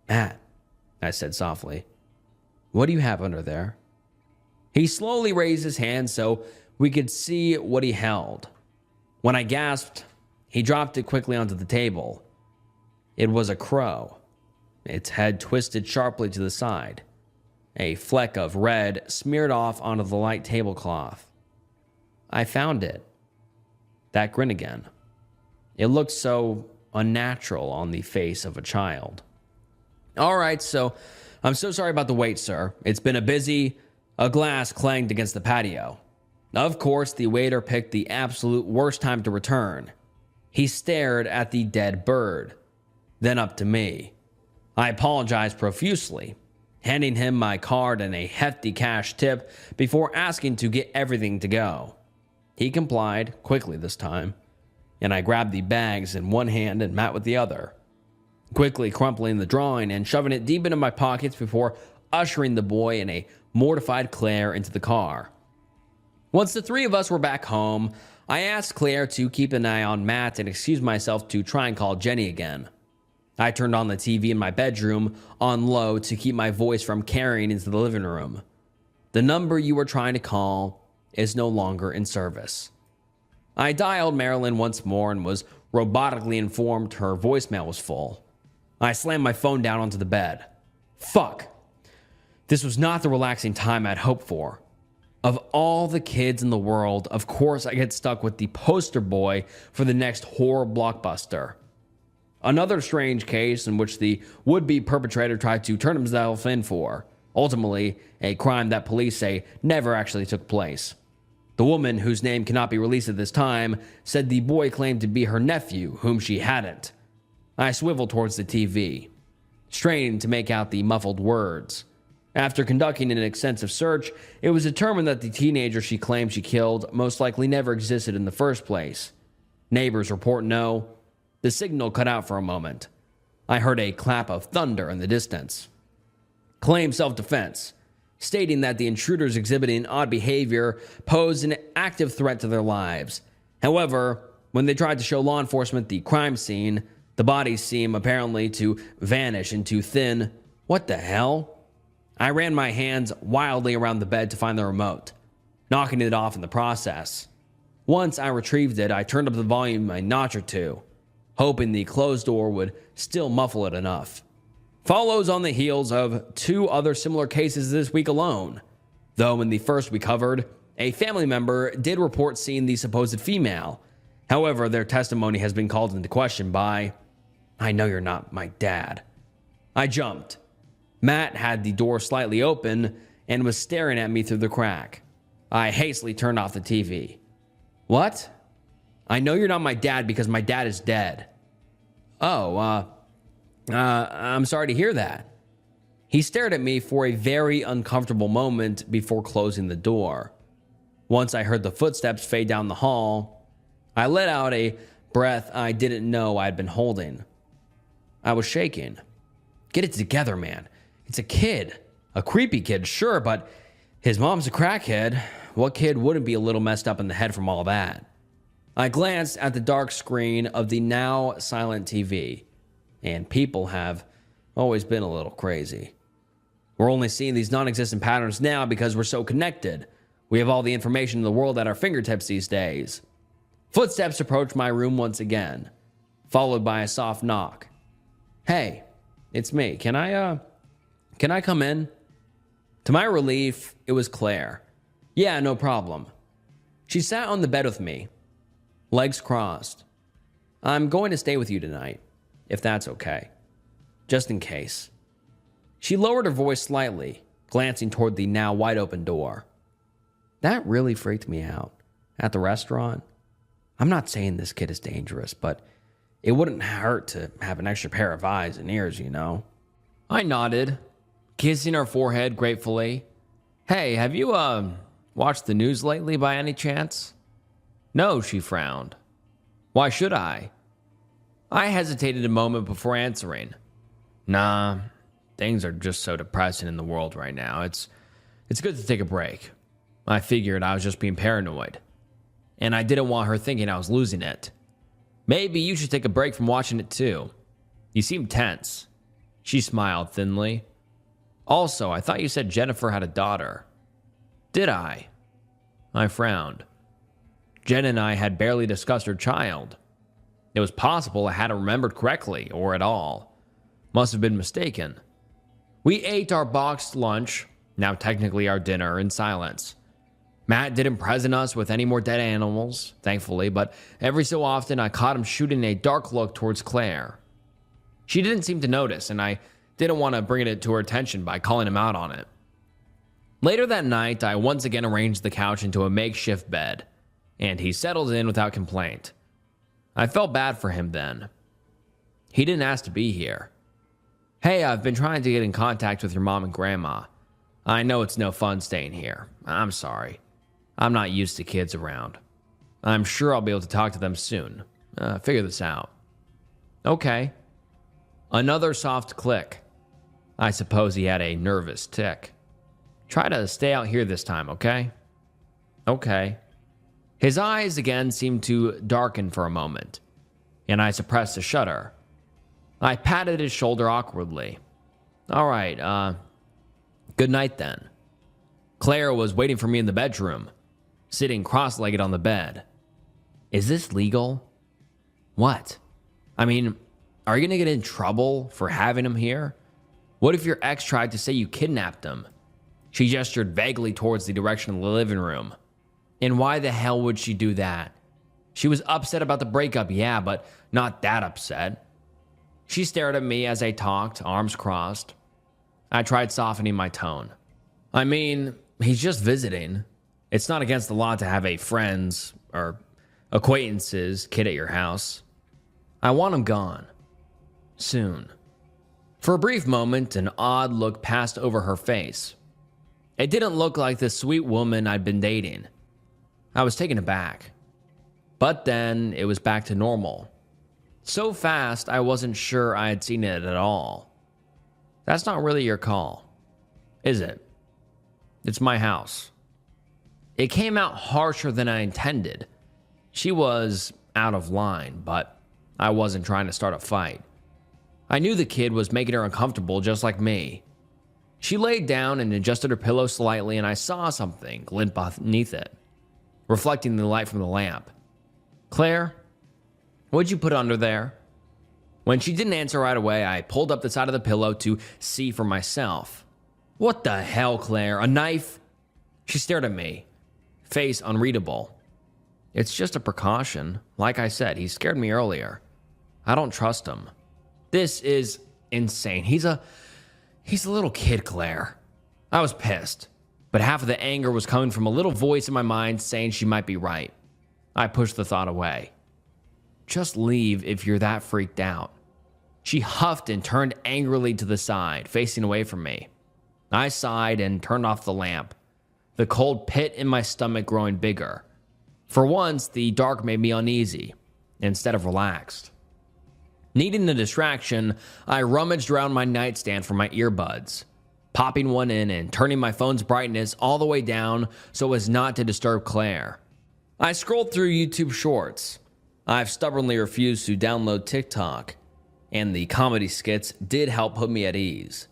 Matt, I said softly, what do you have under there? He slowly raised his hand so we could see what he held. When I gasped, he dropped it quickly onto the table. It was a crow, its head twisted sharply to the side. A fleck of red smeared off onto the light tablecloth. I found it. That grin again. It looked so unnatural on the face of a child. All right, so I'm so sorry about the wait, sir. It's been a busy. A glass clanged against the patio. Of course, the waiter picked the absolute worst time to return. He stared at the dead bird, then up to me. I apologized profusely, handing him my card and a hefty cash tip before asking to get everything to go. He complied, quickly this time, and I grabbed the bags in one hand and Matt with the other, quickly crumpling the drawing and shoving it deep into my pockets before ushering the boy and a mortified Claire into the car. Once the three of us were back home, I asked Claire to keep an eye on Matt and excused myself to try and call Jenny again. I turned on the TV in my bedroom on low to keep my voice from carrying into the living room. The number you were trying to call is no longer in service. I dialed Marilyn once more and was robotically informed her voicemail was full. I slammed my phone down onto the bed. Fuck. This was not the relaxing time I'd hoped for. Of all the kids in the world, of course I get stuck with the poster boy for the next horror blockbuster. Another strange case in which the would-be perpetrator tried to turn himself in for, ultimately a crime that police say never actually took place. The woman, whose name cannot be released at this time, said the boy claimed to be her nephew, whom she hadn't. I swiveled towards the TV, straining to make out the muffled words. After conducting an extensive search, it was determined that the teenager she claimed she killed most likely never existed in the first place. Neighbors report no. The signal cut out for a moment. I heard a clap of thunder in the distance. Claimed self-defense, stating that the intruders exhibiting odd behavior posed an active threat to their lives. However, when they tried to show law enforcement the crime scene, the bodies seem apparently to vanish into thin, what the hell? I ran my hands wildly around the bed to find the remote, knocking it off in the process. Once I retrieved it, I turned up the volume a notch or two, hoping the closed door would still muffle it enough. Follows on the heels of two other similar cases this week alone. Though in the first we covered, a family member did report seeing the supposed female. However, their testimony has been called into question by, I know you're not my dad. I jumped. Matt had the door slightly open and was staring at me through the crack. I hastily turned off the TV. What? I know you're not my dad because my dad is dead. Oh, I'm sorry to hear that. He stared at me for a very uncomfortable moment before closing the door. Once I heard the footsteps fade down the hall, I let out a breath I didn't know I'd been holding. I was shaking. Get it together, man. It's a kid. A creepy kid, sure, but his mom's a crackhead. What kid wouldn't be a little messed up in the head from all that? I glanced at the dark screen of the now silent TV, and people have always been a little crazy. We're only seeing these non-existent patterns now because we're so connected. We have all the information in the world at our fingertips these days. Footsteps approached my room once again, followed by a soft knock. Hey, it's me. Can I come in? To my relief, it was Claire. Yeah, no problem. She sat on the bed with me, legs crossed. I'm going to stay with you tonight, if that's okay. Just in case. She lowered her voice slightly, glancing toward the now wide open door. That really freaked me out. At the restaurant? I'm not saying this kid is dangerous, but it wouldn't hurt to have an extra pair of eyes and ears, you know? I nodded, kissing her forehead gratefully. Hey, have you, watched the news lately by any chance? No, she frowned. Why should I? I hesitated a moment before answering. Nah, things are just so depressing in the world right now. It's good to take a break. I figured I was just being paranoid, and I didn't want her thinking I was losing it. Maybe you should take a break from watching it too. You seem tense. She smiled thinly. Also, I thought you said Jennifer had a daughter. Did I? I frowned. Jen and I had barely discussed her child. It was possible I hadn't remembered correctly, or at all. Must have been mistaken. We ate our boxed lunch, now technically our dinner, in silence. Matt didn't present us with any more dead animals, thankfully, but every so often I caught him shooting a dark look towards Claire. She didn't seem to notice, and I didn't want to bring it to her attention by calling him out on it. Later that night, I once again arranged the couch into a makeshift bed, and he settled in without complaint. I felt bad for him then. He didn't ask to be here. Hey, I've been trying to get in contact with your mom and grandma. I know it's no fun staying here. I'm sorry. I'm not used to kids around. I'm sure I'll be able to talk to them soon. Figure this out. Okay. Another soft click. I suppose he had a nervous tick. Try to stay out here this time, okay? Okay. His eyes again seemed to darken for a moment, and I suppressed a shudder. I patted his shoulder awkwardly. All right, good night then. Claire was waiting for me in the bedroom, sitting cross-legged on the bed. Is this legal? What? I mean, are you gonna get in trouble for having him here? What if your ex tried to say you kidnapped him? She gestured vaguely towards the direction of the living room. And why the hell would she do that? She was upset about the breakup, yeah, but not that upset. She stared at me as I talked, arms crossed. I tried softening my tone. I mean, he's just visiting. It's not against the law to have a friend's or acquaintance's kid at your house. I want him gone. Soon. For a brief moment, an odd look passed over her face. It didn't look like the sweet woman I'd been dating. I was taken aback. But then it was back to normal. So fast, I wasn't sure I had seen it at all. That's not really your call, is it? It's my house. It came out harsher than I intended. She was out of line, but I wasn't trying to start a fight. I knew the kid was making her uncomfortable just like me. She laid down and adjusted her pillow slightly, and I saw something glint beneath it, reflecting the light from the lamp. Claire, what'd you put under there? When she didn't answer right away, I pulled up the side of the pillow to see for myself. What the hell, Claire? A knife? She stared at me, face unreadable. It's just a precaution. Like I said, he scared me earlier. I don't trust him. This is insane. He's a little kid, Claire. I was pissed, but half of the anger was coming from a little voice in my mind saying she might be right. I pushed the thought away. Just leave if you're that freaked out. She huffed and turned angrily to the side, facing away from me. I sighed and turned off the lamp, the cold pit in my stomach growing bigger. For once, the dark made me uneasy instead of relaxed. Needing a distraction, I rummaged around my nightstand for my earbuds, popping one in and turning my phone's brightness all the way down so as not to disturb Claire. I scrolled through YouTube Shorts. I've stubbornly refused to download TikTok, and the comedy skits did help put me at ease.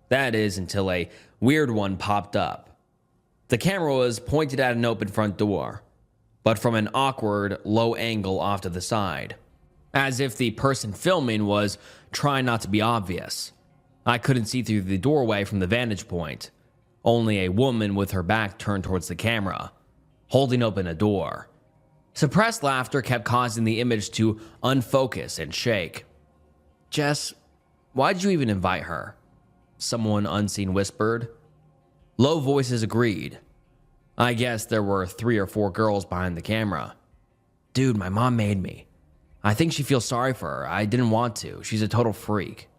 That is, until a weird one popped up. The camera was pointed at an open front door, but from an awkward, low angle off to the side, as if the person filming was trying not to be obvious. I couldn't see through the doorway from the vantage point, only a woman with her back turned towards the camera, holding open a door. Suppressed laughter kept causing the image to unfocus and shake. Jess, why'd you even invite her? Someone unseen whispered. Low voices agreed. I guess there were 3 or 4 girls behind the camera. Dude, my mom made me. I think she feels sorry for her. I didn't want to. She's a total freak.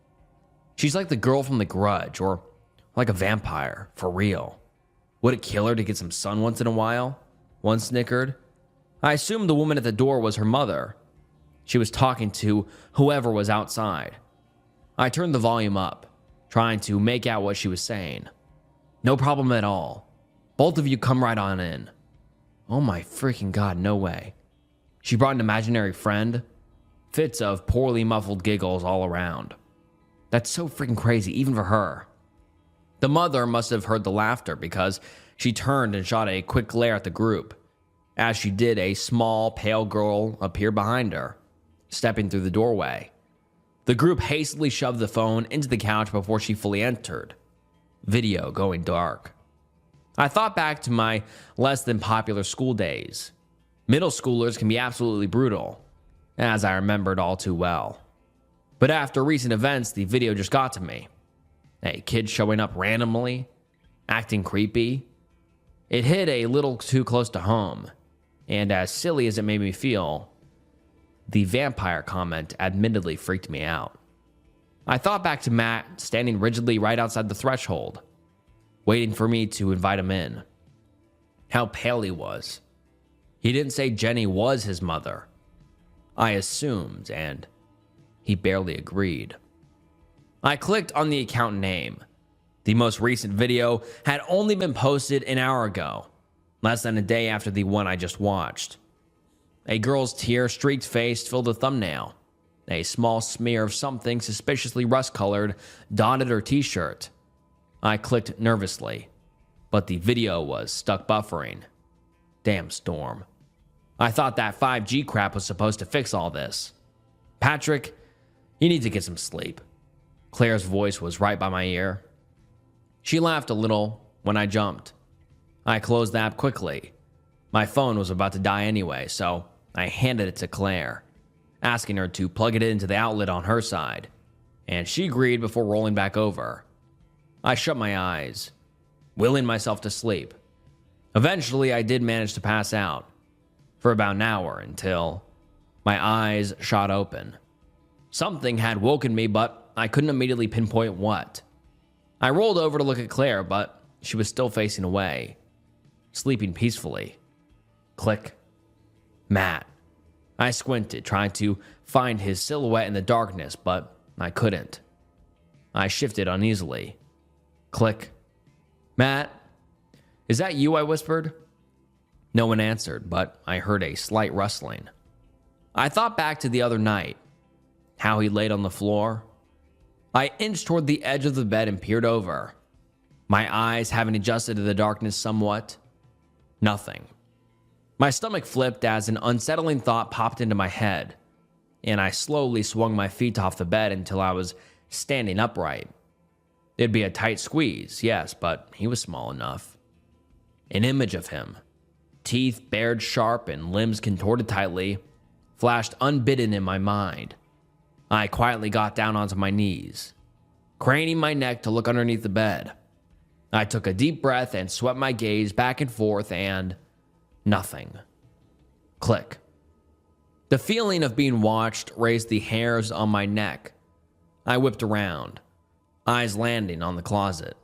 She's like the girl from The Grudge, or like a vampire, for real. Would it kill her to get some sun once in a while? One snickered. I assumed the woman at the door was her mother. She was talking to whoever was outside. I turned the volume up, trying to make out what she was saying. No problem at all. Both of you come right on in. Oh my freaking god, no way. She brought an imaginary friend. Fits of poorly muffled giggles all around. That's so freaking crazy, even for her. The mother must have heard the laughter because she turned and shot a quick glare at the group. As she did, a small, pale girl appeared behind her, stepping through the doorway. The group hastily shoved the phone into the couch before she fully entered. Video going dark. I thought back to my less than popular school days. Middle schoolers can be absolutely brutal, as I remembered all too well. But after recent events, the video just got to me. A kid showing up randomly, acting creepy. It hit a little too close to home, and as silly as it made me feel, the vampire comment admittedly freaked me out. I thought back to Matt standing rigidly right outside the threshold, waiting for me to invite him in. How pale he was. He didn't say Jenny was his mother. I assumed, and he barely agreed. I clicked on the account name. The most recent video had only been posted an hour ago, less than a day after the one I just watched. A girl's tear-streaked face filled the thumbnail. A small smear of something suspiciously rust-colored dotted her t-shirt. I clicked nervously, but the video was stuck buffering. Damn Storm. I thought that 5G crap was supposed to fix all this. Patrick, you need to get some sleep. Claire's voice was right by my ear. She laughed a little when I jumped. I closed the app quickly. My phone was about to die anyway, so I handed it to Claire, asking her to plug it into the outlet on her side, and she agreed before rolling back over. I shut my eyes, willing myself to sleep. Eventually, I did manage to pass out for about an hour until my eyes shot open. Something had woken me, but I couldn't immediately pinpoint what. I rolled over to look at Claire, but she was still facing away, sleeping peacefully. Click. Matt. I squinted, trying to find his silhouette in the darkness, but I couldn't. I shifted uneasily. Click. Matt, is that you? I whispered. No one answered, but I heard a slight rustling. I thought back to the other night, how he laid on the floor. I inched toward the edge of the bed and peered over, my eyes having adjusted to the darkness somewhat. Nothing. My stomach flipped as an unsettling thought popped into my head, and I slowly swung my feet off the bed until I was standing upright. It'd be a tight squeeze, yes, but he was small enough. An image of him, teeth bared sharp and limbs contorted tightly, flashed unbidden in my mind. I quietly got down onto my knees, craning my neck to look underneath the bed. I took a deep breath and swept my gaze back and forth, and nothing. Click. The feeling of being watched raised the hairs on my neck. I whipped around, eyes landing on the closet.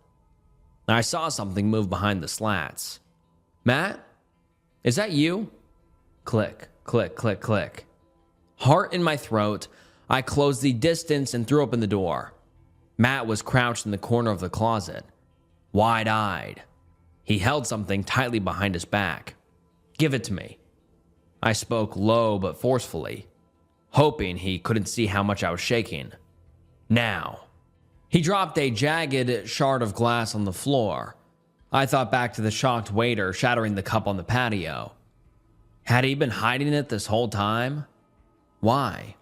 I saw something move behind the slats. Matt? Is that you? Click, click, click, click. Heart in my throat, I closed the distance and threw open the door. Matt was crouched in the corner of the closet, wide-eyed. He held something tightly behind his back. Give it to me. I spoke low but forcefully, hoping he couldn't see how much I was shaking. Now. He dropped a jagged shard of glass on the floor. I thought back to the shocked waiter shattering the cup on the patio. Had he been hiding it this whole time? Why?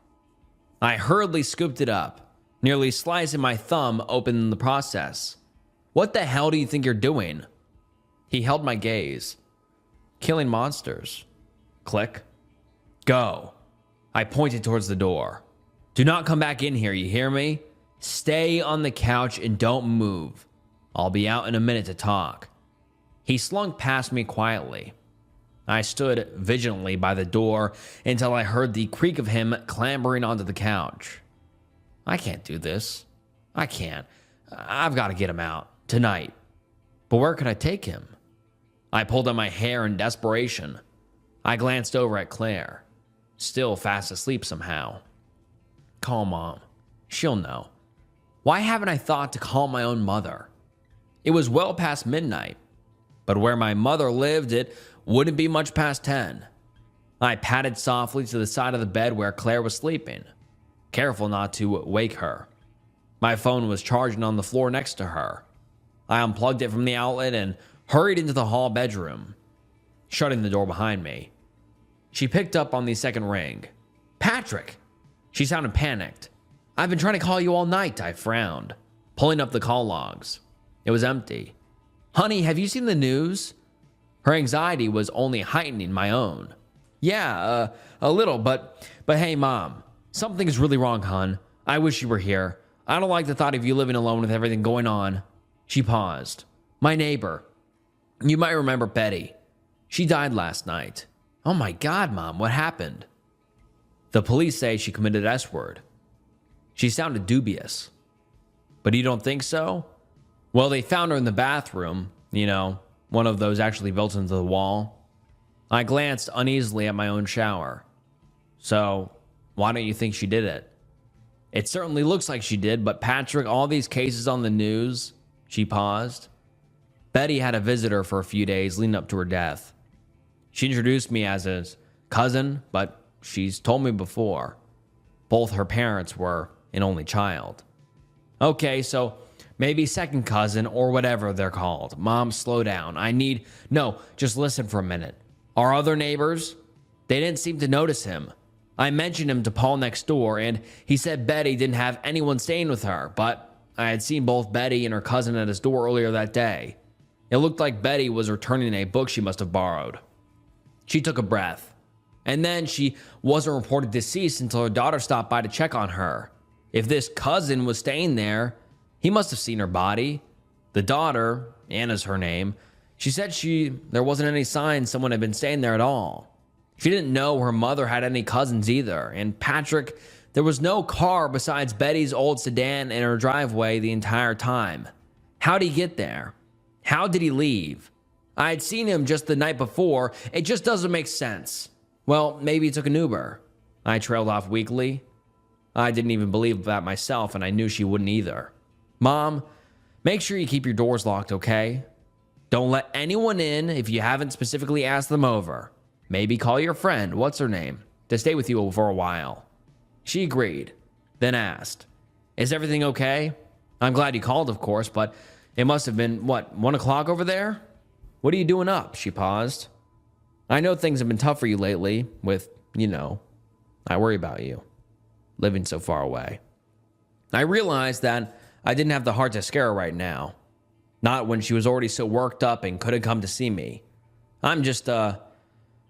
I hurriedly scooped it up, nearly slicing my thumb open in the process. What the hell do you think you're doing? He held my gaze. Killing monsters. Click. Go. I pointed towards the door. Do not come back in here, you hear me? Stay on the couch and don't move. I'll be out in a minute to talk. He slunk past me quietly. I stood vigilantly by the door until I heard the creak of him clambering onto the couch. I can't do this. I can't. I've got to get him out. Tonight. But where could I take him? I pulled at my hair in desperation. I glanced over at Claire, still fast asleep somehow. Call Mom. She'll know. Why haven't I thought to call my own mother? It was well past midnight, but where my mother lived, it wouldn't be much past 10. I padded softly to the side of the bed where Claire was sleeping, careful not to wake her. My phone was charging on the floor next to her. I unplugged it from the outlet and hurried into the hall bedroom, shutting the door behind me. She picked up on the second ring. Patrick! She sounded panicked. I've been trying to call you all night, I frowned, pulling up the call logs. It was empty. Honey, have you seen the news? Her anxiety was only heightening my own. Yeah, a little, but hey, Mom, something is really wrong, hon. I wish you were here. I don't like the thought of you living alone with everything going on. She paused. My neighbor. You might remember Betty. She died last night. Oh my God, Mom, what happened? The police say she committed S-word. She sounded dubious. But you don't think so? Well, they found her in the bathroom, one of those actually built into the wall. I glanced uneasily at my own shower. So, why don't you think she did it? It certainly looks like she did, but Patrick, all these cases on the news, she paused. Betty had a visitor for a few days leading up to her death. She introduced me as a cousin, but she's told me before. Both her parents were an only child. Okay, so maybe second cousin or whatever they're called. Mom, slow down. No, just listen for a minute. Our other neighbors, they didn't seem to notice him. I mentioned him to Paul next door, and he said Betty didn't have anyone staying with her, but I had seen both Betty and her cousin at his door earlier that day. It looked like Betty was returning a book she must have borrowed. She took a breath, and then she wasn't reported deceased until her daughter stopped by to check on her. If this cousin was staying there, he must have seen her body. The daughter, Anna's her name, she said there wasn't any sign someone had been staying there at all. She didn't know her mother had any cousins either. And Patrick, there was no car besides Betty's old sedan in her driveway the entire time. How'd he get there? How did he leave? I had seen him just the night before. It just doesn't make sense. Well, maybe he took an Uber. I trailed off weakly. I didn't even believe that myself, and I knew she wouldn't either. Mom, make sure you keep your doors locked, okay? Don't let anyone in if you haven't specifically asked them over. Maybe call your friend, what's her name, to stay with you for a while. She agreed, then asked, is everything okay? I'm glad you called, of course, but it must have been, 1 o'clock over there? What are you doing up? She paused. I know things have been tough for you lately with, I worry about you, living so far away. I realized that I didn't have the heart to scare her right now. Not when she was already so worked up and couldn't come to see me. I'm just,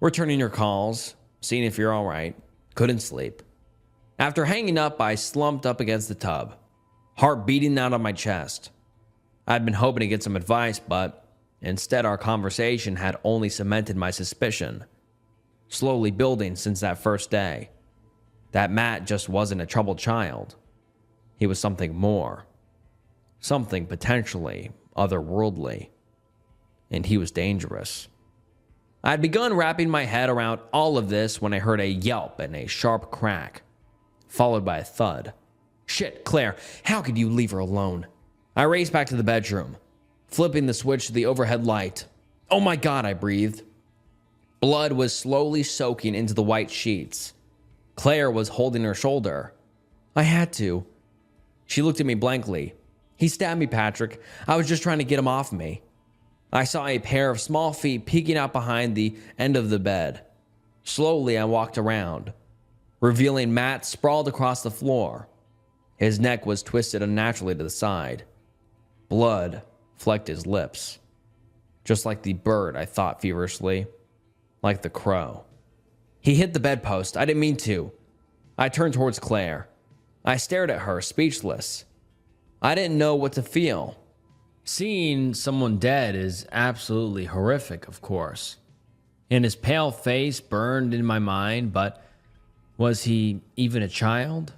returning your calls, seeing if you're all right. Couldn't sleep. After hanging up, I slumped up against the tub, heart beating out of my chest. I'd been hoping to get some advice, but instead our conversation had only cemented my suspicion, slowly building since that first day, that Matt just wasn't a troubled child. He was something more, something potentially otherworldly, and he was dangerous. I'd begun wrapping my head around all of this when I heard a yelp and a sharp crack, followed by a thud. Shit, Claire, how could you leave her alone? I raced back to the bedroom, flipping the switch to the overhead light. Oh my God, I breathed. Blood was slowly soaking into the white sheets. Claire was holding her shoulder. I had to. She looked at me blankly. He stabbed me, Patrick. I was just trying to get him off me. I saw a pair of small feet peeking out behind the end of the bed. Slowly, I walked around, revealing Matt sprawled across the floor. His neck was twisted unnaturally to the side. Blood flecked his lips. Just like the bird, I thought feverishly. Like the crow. He hit the bedpost. I didn't mean to. I turned towards Claire. I stared at her, speechless. I didn't know what to feel. Seeing someone dead is absolutely horrific, of course. And his pale face burned in my mind, but was he even a child?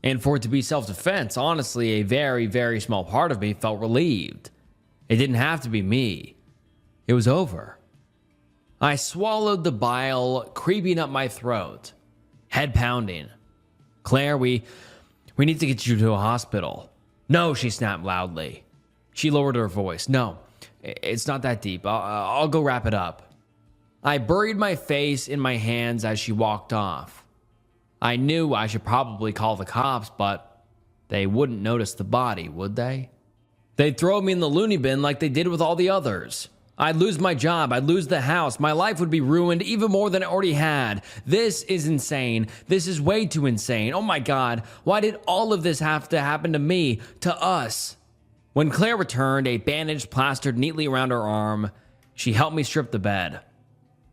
And for it to be self-defense, honestly, a very, very small part of me felt relieved. It didn't have to be me. It was over. I swallowed the bile creeping up my throat, head pounding. Claire, we need to get you to a hospital. No, she snapped loudly. She lowered her voice. No, it's not that deep. I'll go wrap it up. I buried my face in my hands as she walked off. I knew I should probably call the cops, but they wouldn't notice the body, would they? They'd throw me in the loony bin like they did with all the others. I'd lose my job. I'd lose the house. My life would be ruined even more than it already had. This is insane. This is way too insane. Oh my God. Why did all of this have to happen to me? To us? When Claire returned, a bandage plastered neatly around her arm, she helped me strip the bed.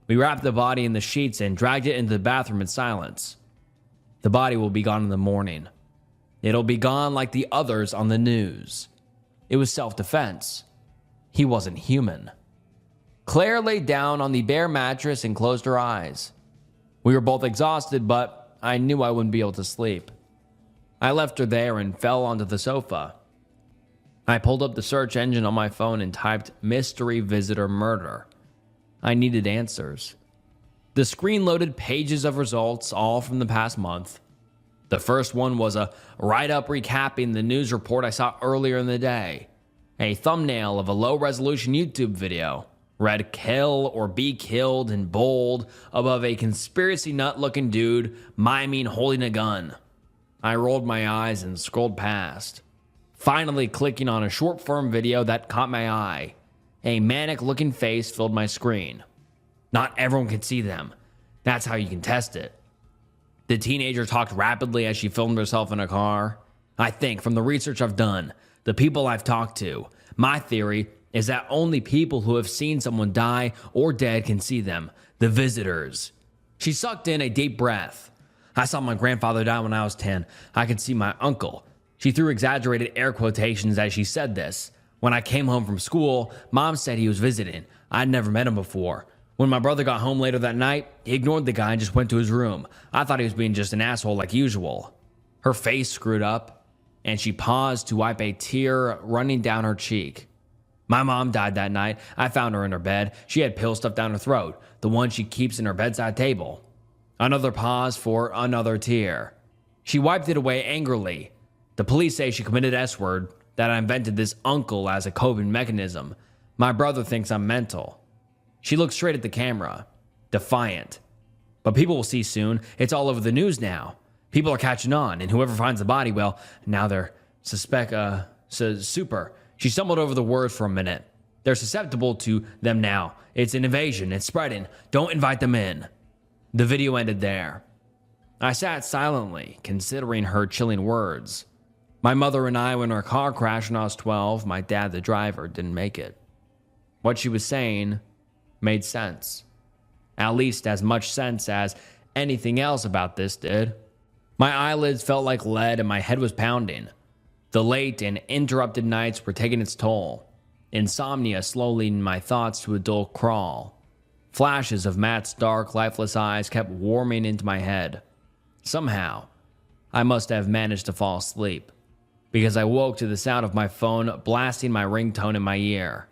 We wrapped the body in the sheets and dragged it into the bathroom in silence. The body will be gone in the morning. It'll be gone like the others on the news. It was self-defense. He wasn't human. Claire laid down on the bare mattress and closed her eyes. We were both exhausted, but I knew I wouldn't be able to sleep. I left her there and fell onto the sofa. I pulled up the search engine on my phone and typed mystery visitor murder. I needed answers. The screen loaded pages of results, all from the past month. The first one was a write-up recapping the news report I saw earlier in the day. A thumbnail of a low-resolution YouTube video read "kill or be killed" in bold above a conspiracy nut-looking dude miming holding a gun. I rolled my eyes and scrolled past, finally clicking on a short-form video that caught my eye. A manic-looking face filled my screen. Not everyone can see them. That's how you can test it. The teenager talked rapidly as she filmed herself in a car. I think, from the research I've done, the people I've talked to, my theory is that only people who have seen someone die or dead can see them. The visitors. She sucked in a deep breath. I saw my grandfather die when I was 10. I could see my uncle. She threw exaggerated air quotations as she said this. When I came home from school, Mom said he was visiting. I'd never met him before. When my brother got home later that night, he ignored the guy and just went to his room. I thought he was being just an asshole like usual. Her face screwed up, and she paused to wipe a tear running down her cheek. My mom died that night. I found her in her bed. She had pills stuffed down her throat, the one she keeps in her bedside table. Another pause for another tear. She wiped it away angrily. The police say she committed S-word, that I invented this uncle as a coping mechanism. My brother thinks I'm mental. She looked straight at the camera, defiant. But people will see soon. It's all over the news now. People are catching on, and whoever finds the body, well, now they're super. She stumbled over the words for a minute. They're susceptible to them now. It's an invasion. It's spreading. Don't invite them in. The video ended there. I sat silently, considering her chilling words. My mother and I were in our car crash when I was 12. My dad, the driver, didn't make it. What she was saying made sense. At least as much sense as anything else about this did. My eyelids felt like lead and my head was pounding. The late and interrupted nights were taking its toll. Insomnia slowly leading my thoughts to a dull crawl. Flashes of Matt's dark, lifeless eyes kept warming into my head. Somehow, I must have managed to fall asleep, because I woke to the sound of my phone blasting my ringtone in my ear.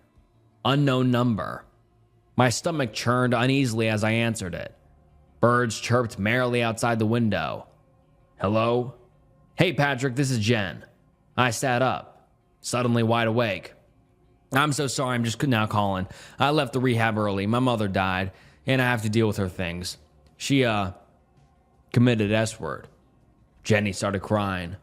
Unknown number. My stomach churned uneasily as I answered it. Birds chirped merrily outside the window. Hello? Hey Patrick, this is Jen. I sat up, suddenly wide awake. I'm so sorry, I'm just now calling. I left the rehab early. My mother died, and I have to deal with her things. She, committed S-word. Jenny started crying.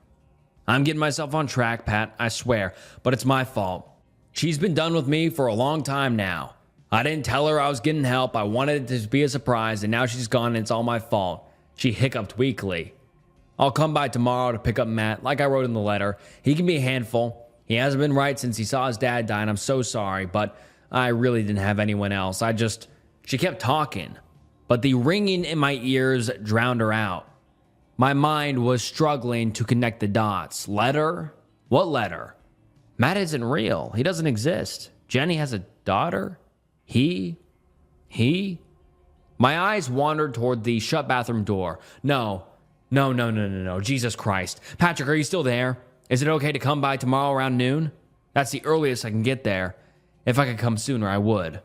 I'm getting myself on track, Pat, I swear, but it's my fault. She's been done with me for a long time now. I didn't tell her I was getting help. I wanted it to be a surprise, and now she's gone and it's all my fault. She hiccuped weakly. I'll come by tomorrow to pick up Matt, like I wrote in the letter. He can be a handful. He hasn't been right since he saw his dad die, and I'm so sorry, but I really didn't have anyone else. She kept talking, but the ringing in my ears drowned her out. My mind was struggling to connect the dots. Letter? What letter? Matt isn't real. He doesn't exist. Jenny has a daughter? He? My eyes wandered toward the shut bathroom door. No. Jesus Christ. Patrick, are you still there? Is it okay to come by tomorrow around noon? That's the earliest I can get there. If I could come sooner, I would.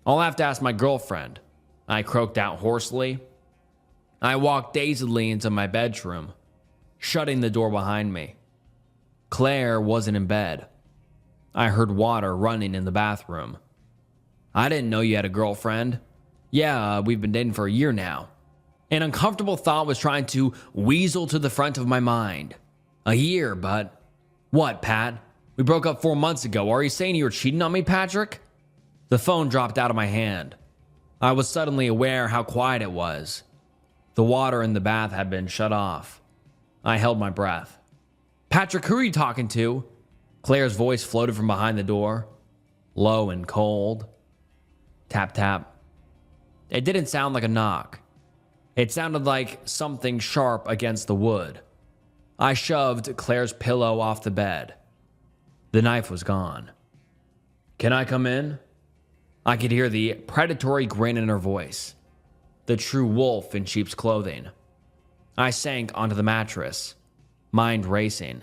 I'll have to ask my girlfriend, I croaked out hoarsely. I walked dazedly into my bedroom, shutting the door behind me. Claire wasn't in bed. I heard water running in the bathroom. I didn't know you had a girlfriend. Yeah, we've been dating for a year now. An uncomfortable thought was trying to weasel to the front of my mind. A year, but... What, Pat? We broke up 4 months ago. Are you saying you were cheating on me, Patrick? The phone dropped out of my hand. I was suddenly aware how quiet it was. The water in the bath had been shut off. I held my breath. Patrick, who are you talking to? Claire's voice floated from behind the door. Low and cold. Tap, tap. It didn't sound like a knock. It sounded like something sharp against the wood. I shoved Claire's pillow off the bed. The knife was gone. "Can I come in?" I could hear the predatory grin in her voice, the true wolf in sheep's clothing. I sank onto the mattress, mind racing.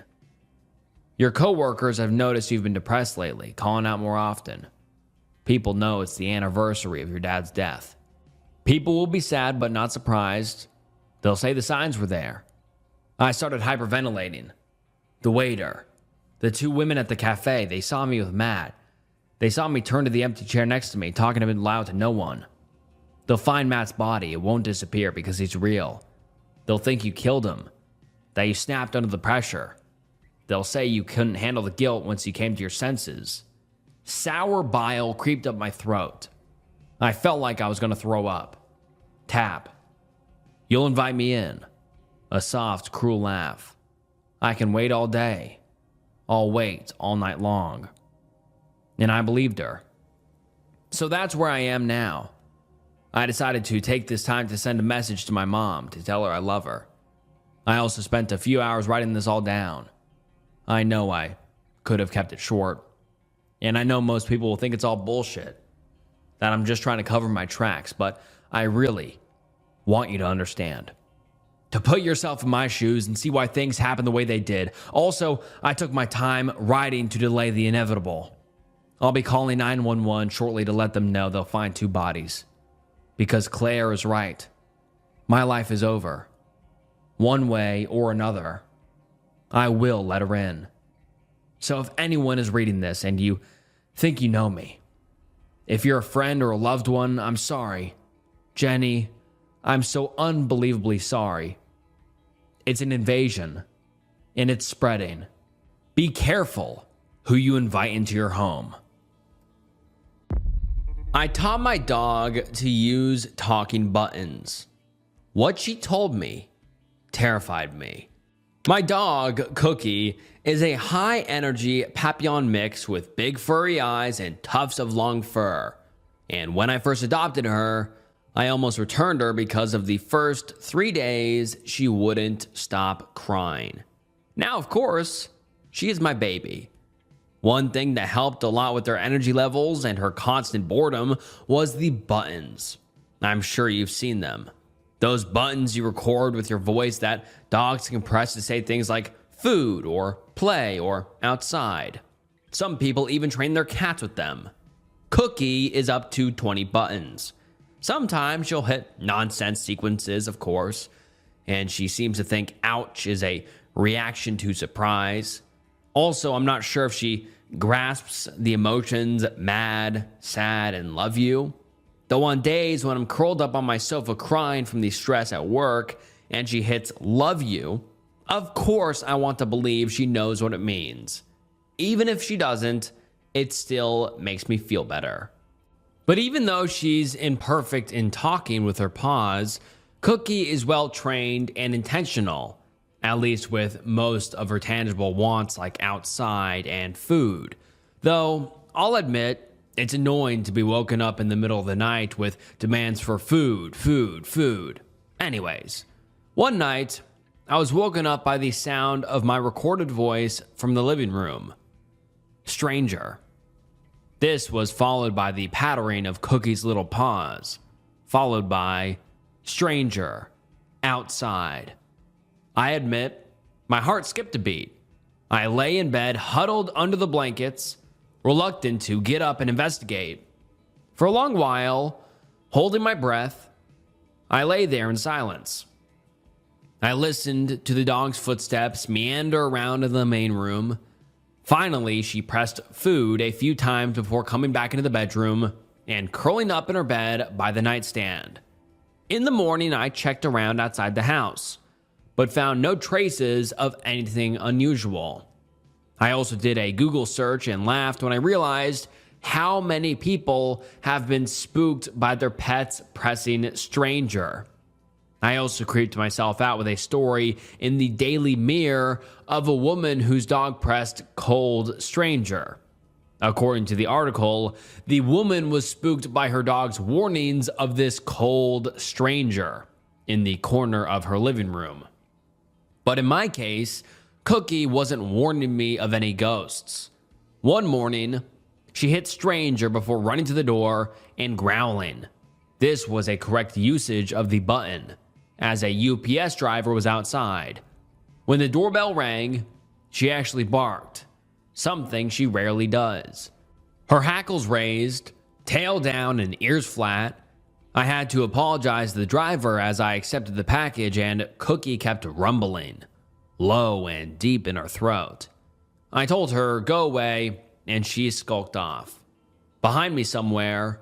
"Your coworkers have noticed you've been depressed lately, calling out more often. People know it's the anniversary of your dad's death. People will be sad but not surprised. They'll say the signs were there." I started hyperventilating. The waiter, the two women at the cafe, they saw me with Matt. They saw me turn to the empty chair next to me, talking a bit loud to no one. They'll find Matt's body. It won't disappear because he's real. They'll think you killed him, that you snapped under the pressure. They'll say you couldn't handle the guilt once you came to your senses. Sour bile creeped up my throat. I felt like I was going to throw up. Tap. "You'll invite me in." A soft, cruel laugh. "I can wait all day. I'll wait all night long." And I believed her. So that's where I am now. I decided to take this time to send a message to my mom to tell her I love her. I also spent a few hours writing this all down. I know I could have kept it short. And I know most people will think it's all bullshit, that I'm just trying to cover my tracks, but I really want you to understand. To put yourself in my shoes and see why things happened the way they did. Also, I took my time writing to delay the inevitable. I'll be calling 911 shortly to let them know they'll find 2 bodies. Because Claire is right. My life is over. One way or another. I will let her in. So if anyone is reading this and you think you know me, if you're a friend or a loved one, I'm sorry. Jenny, I'm so unbelievably sorry. It's an invasion, and it's spreading. Be careful who you invite into your home. I taught my dog to use talking buttons. What she told me terrified me. My dog, Cookie, is a high-energy Papillon mix with big furry eyes and tufts of long fur. And when I first adopted her, I almost returned her because of the first 3 days she wouldn't stop crying. Now, of course, she is my baby. One thing that helped a lot with her energy levels and her constant boredom was the buttons. I'm sure you've seen them. Those buttons you record with your voice that dogs can press to say things like food or play or outside. Some people even train their cats with them. Cookie is up to 20 buttons. Sometimes she'll hit nonsense sequences, of course, and she seems to think ouch is a reaction to surprise. Also, I'm not sure if she grasps the emotions mad, sad, and love you. Though on days when I'm curled up on my sofa crying from the stress at work and she hits love you, of course I want to believe she knows what it means. Even if she doesn't, it still makes me feel better. But even though she's imperfect in talking with her paws, Cookie is well trained and intentional. At least with most of her tangible wants like outside and food. Though, I'll admit, it's annoying to be woken up in the middle of the night with demands for food. Anyways, one night, I was woken up by the sound of my recorded voice from the living room. Stranger. This was followed by the pattering of Cookie's little paws, followed by stranger, outside. I admit, my heart skipped a beat. I lay in bed, huddled under the blankets, reluctant to get up and investigate. For a long while, holding my breath, I lay there in silence. I listened to the dog's footsteps meander around in the main room. Finally, she pressed food a few times before coming back into the bedroom and curling up in her bed by the nightstand. In the morning, I checked around outside the house, but found no traces of anything unusual. I also did a Google search and laughed when I realized how many people have been spooked by their pets pressing stranger. I also creeped myself out with a story in the Daily Mirror of a woman whose dog pressed cold stranger. According to the article, the woman was spooked by her dog's warnings of this cold stranger in the corner of her living room. But in my case, Cookie wasn't warning me of any ghosts. One morning, she hit Stranger before running to the door and growling. This was a correct usage of the button, as a UPS driver was outside. When the doorbell rang, she actually barked, something she rarely does. Her hackles raised, tail down and ears flat. I had to apologize to the driver as I accepted the package, and Cookie kept rumbling, low and deep in her throat. I told her, "Go away," and she skulked off. Behind me somewhere,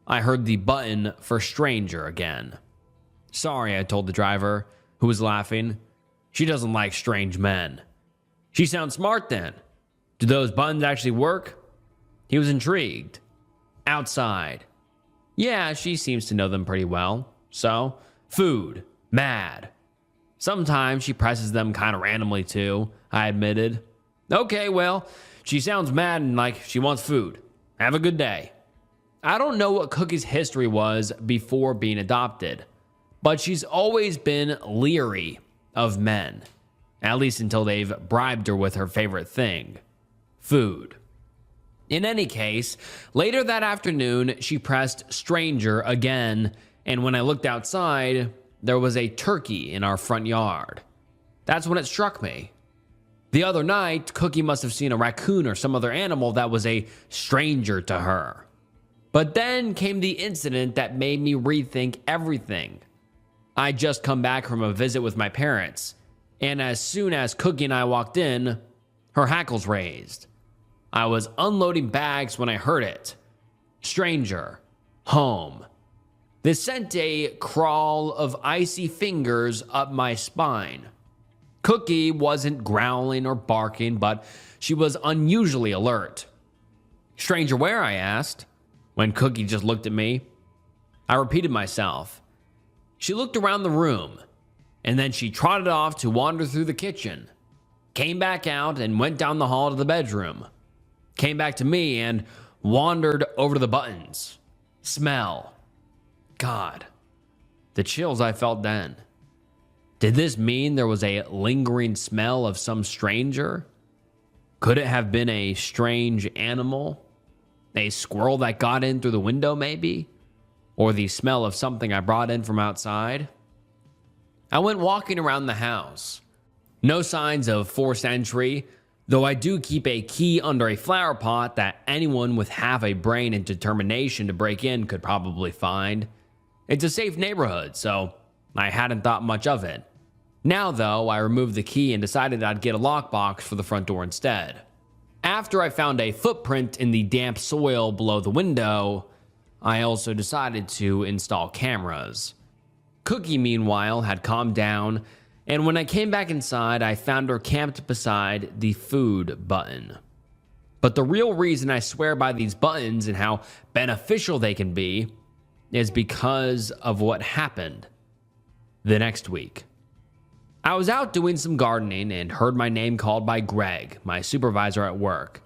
I heard the button for Stranger again. "Sorry," I told the driver, who was laughing. "She doesn't like strange men." "She sounds smart then. Do those buttons actually work?" He was intrigued. "Outside." "Yeah, she seems to know them pretty well. So, food, mad." "Sometimes she presses them kind of randomly too," I admitted. "Okay, well, she sounds mad and like she wants food. Have a good day." I don't know what Cookie's history was before being adopted, but she's always been leery of men, at least until they've bribed her with her favorite thing, food. In any case, later that afternoon, she pressed Stranger again, and when I looked outside, there was a turkey in our front yard. That's when it struck me. The other night, Cookie must have seen a raccoon or some other animal that was a stranger to her. But then came the incident that made me rethink everything. I'd just come back from a visit with my parents, and as soon as Cookie and I walked in, her hackles raised. I was unloading bags when I heard it. Stranger, home. This sent a crawl of icy fingers up my spine. Cookie wasn't growling or barking, but she was unusually alert. "Stranger where?" I asked, when Cookie just looked at me. I repeated myself. She looked around the room, and then she trotted off to wander through the kitchen, came back out and went down the hall to the bedroom, came back to me and wandered over to the buttons. Smell. God, the chills I felt then. Did this mean there was a lingering smell of some stranger? Could it have been a strange animal? A squirrel that got in through the window, maybe? Or the smell of something I brought in from outside? I went walking around the house. No signs of forced entry, though I do keep a key under a flower pot that anyone with half a brain and determination to break in could probably find. It's a safe neighborhood, so I hadn't thought much of it. Now, though, I removed the key and decided I'd get a lockbox for the front door instead. After I found a footprint in the damp soil below the window, I also decided to install cameras. Cookie, meanwhile, had calmed down, and when I came back inside, I found her camped beside the food button. But the real reason I swear by these buttons and how beneficial they can be is because of what happened the next week. I was out doing some gardening and heard my name called by Greg, my supervisor at work.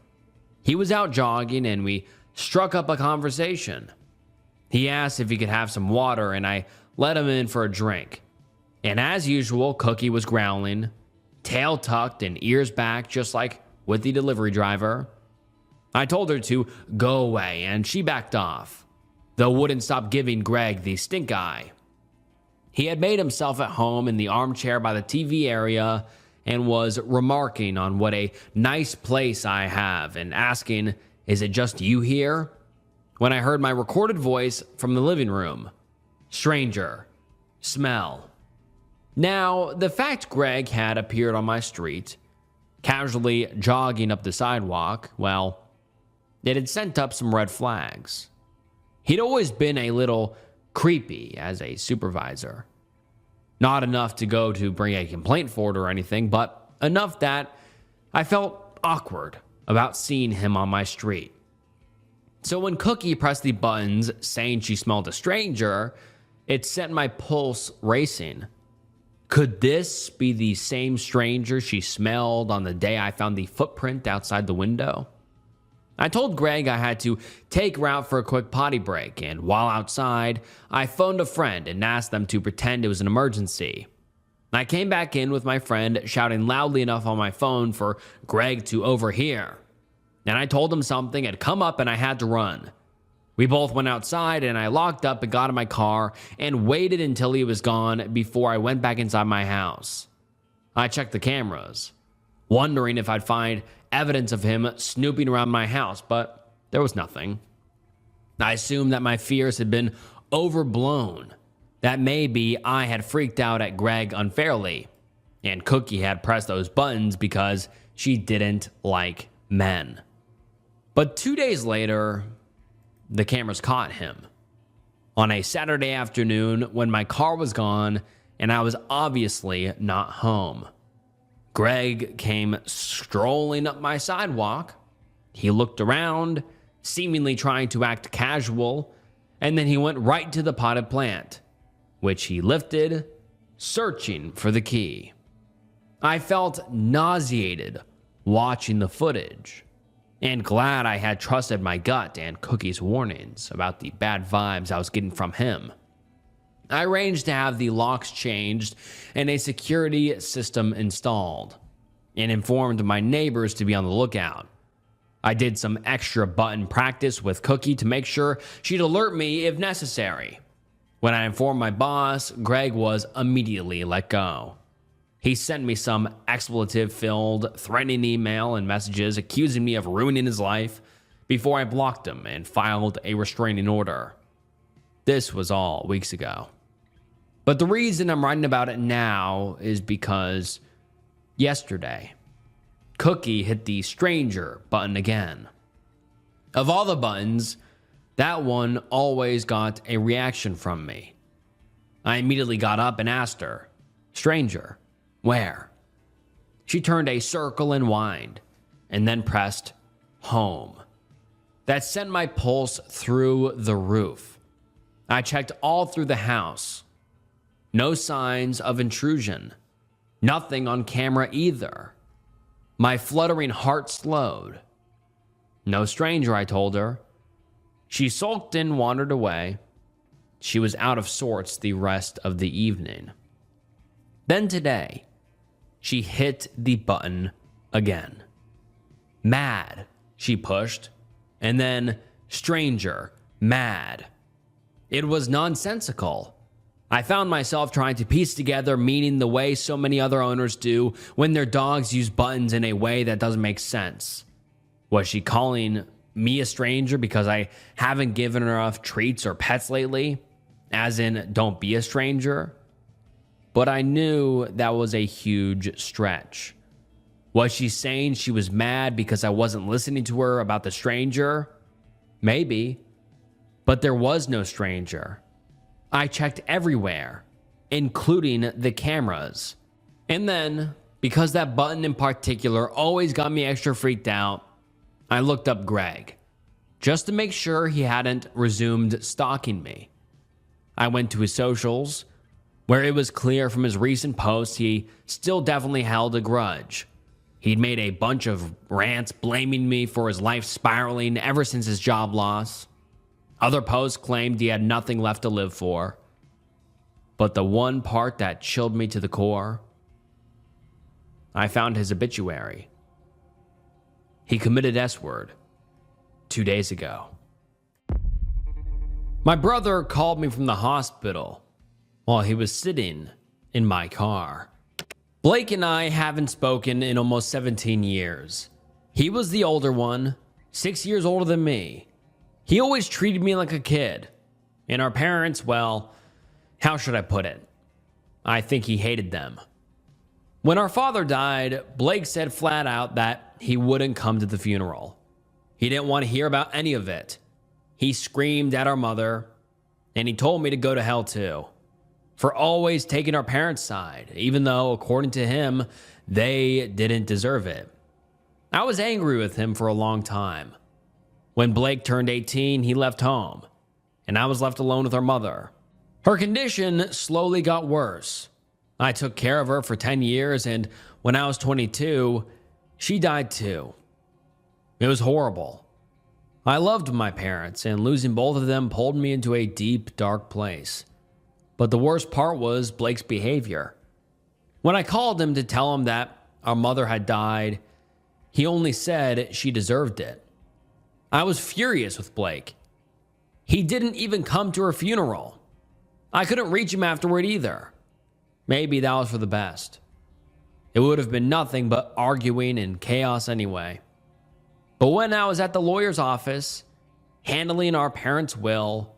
He was out jogging and we struck up a conversation. He asked if he could have some water and I let him in for a drink. And as usual, Cookie was growling, tail tucked and ears back just like with the delivery driver. I told her to go away and she backed off, though wouldn't stop giving Greg the stink eye. He had made himself at home in the armchair by the TV area and was remarking on what a nice place I have and asking, "Is it just you here?" when I heard my recorded voice from the living room. "Stranger. Smell." Now, the fact Greg had appeared on my street, casually jogging up the sidewalk, well, it had sent up some red flags. He'd always been a little creepy as a supervisor. Not enough to go to bring a complaint forward or anything, but enough that I felt awkward about seeing him on my street. So when Cookie pressed the buttons saying she smelled a stranger, it sent my pulse racing. Could this be the same stranger she smelled on the day I found the footprint outside the window? I told Greg I had to take her out for a quick potty break, and while outside, I phoned a friend and asked them to pretend it was an emergency. I came back in with my friend shouting loudly enough on my phone for Greg to overhear. And I told him something had come up and I had to run. We both went outside and I locked up and got in my car and waited until he was gone before I went back inside my house. I checked the cameras, wondering if I'd find evidence of him snooping around my house, but there was nothing. I assumed that my fears had been overblown, that maybe I had freaked out at Greg unfairly, and Cookie had pressed those buttons because she didn't like men. But 2 days later, the cameras caught him. On a Saturday afternoon when my car was gone and I was obviously not home. Greg came strolling up my sidewalk. He looked around, seemingly trying to act casual, and then he went right to the potted plant, which he lifted, searching for the key. I felt nauseated watching the footage, and glad I had trusted my gut and Cookie's warnings about the bad vibes I was getting from him. I arranged to have the locks changed and a security system installed, and informed my neighbors to be on the lookout. I did some extra button practice with Cookie to make sure she'd alert me if necessary. When I informed my boss, Greg was immediately let go. He sent me some expletive-filled, threatening email and messages accusing me of ruining his life before I blocked him and filed a restraining order. This was all weeks ago. But the reason I'm writing about it now is because yesterday, Cookie hit the stranger button again. Of all the buttons, that one always got a reaction from me. I immediately got up and asked her, "Stranger, where?" She turned a circle and whined, and then pressed home. That sent my pulse through the roof. I checked all through the house. No signs of intrusion. Nothing on camera either. My fluttering heart slowed. No stranger, I told her. She sulked and wandered away. She was out of sorts the rest of the evening. Then today, she hit the button again. Mad, she pushed, and then stranger, mad. It was nonsensical. I found myself trying to piece together meaning the way so many other owners do when their dogs use buttons in a way that doesn't make sense. Was she calling me a stranger because I haven't given her enough treats or pets lately? As in, don't be a stranger? But I knew that was a huge stretch. Was she saying she was mad because I wasn't listening to her about the stranger? Maybe. But there was no stranger. I checked everywhere, including the cameras. And then, because that button in particular always got me extra freaked out, I looked up Greg, just to make sure he hadn't resumed stalking me. I went to his socials, where it was clear from his recent posts he still definitely held a grudge. He'd made a bunch of rants blaming me for his life spiraling ever since his job loss. Other posts claimed he had nothing left to live for. But the one part that chilled me to the core, I found his obituary. He committed S-word 2 days ago. My brother called me from the hospital while he was sitting in my car. Blake and I haven't spoken in almost 17 years. He was the older one, 6 years older than me. He always treated me like a kid. And our parents, well, how should I put it? I think he hated them. When our father died, Blake said flat out that he wouldn't come to the funeral. He didn't want to hear about any of it. He screamed at our mother, and he told me to go to hell too, for always taking our parents' side, even though, according to him, they didn't deserve it. I was angry with him for a long time. When Blake turned 18, he left home, and I was left alone with our mother. Her condition slowly got worse. I took care of her for 10 years, and when I was 22, she died too. It was horrible. I loved my parents, and losing both of them pulled me into a deep, dark place. But the worst part was Blake's behavior. When I called him to tell him that our mother had died, he only said she deserved it. I was furious with Blake. He didn't even come to her funeral. I couldn't reach him afterward either. Maybe that was for the best. It would have been nothing but arguing and chaos anyway. But when I was at the lawyer's office, handling our parents' will,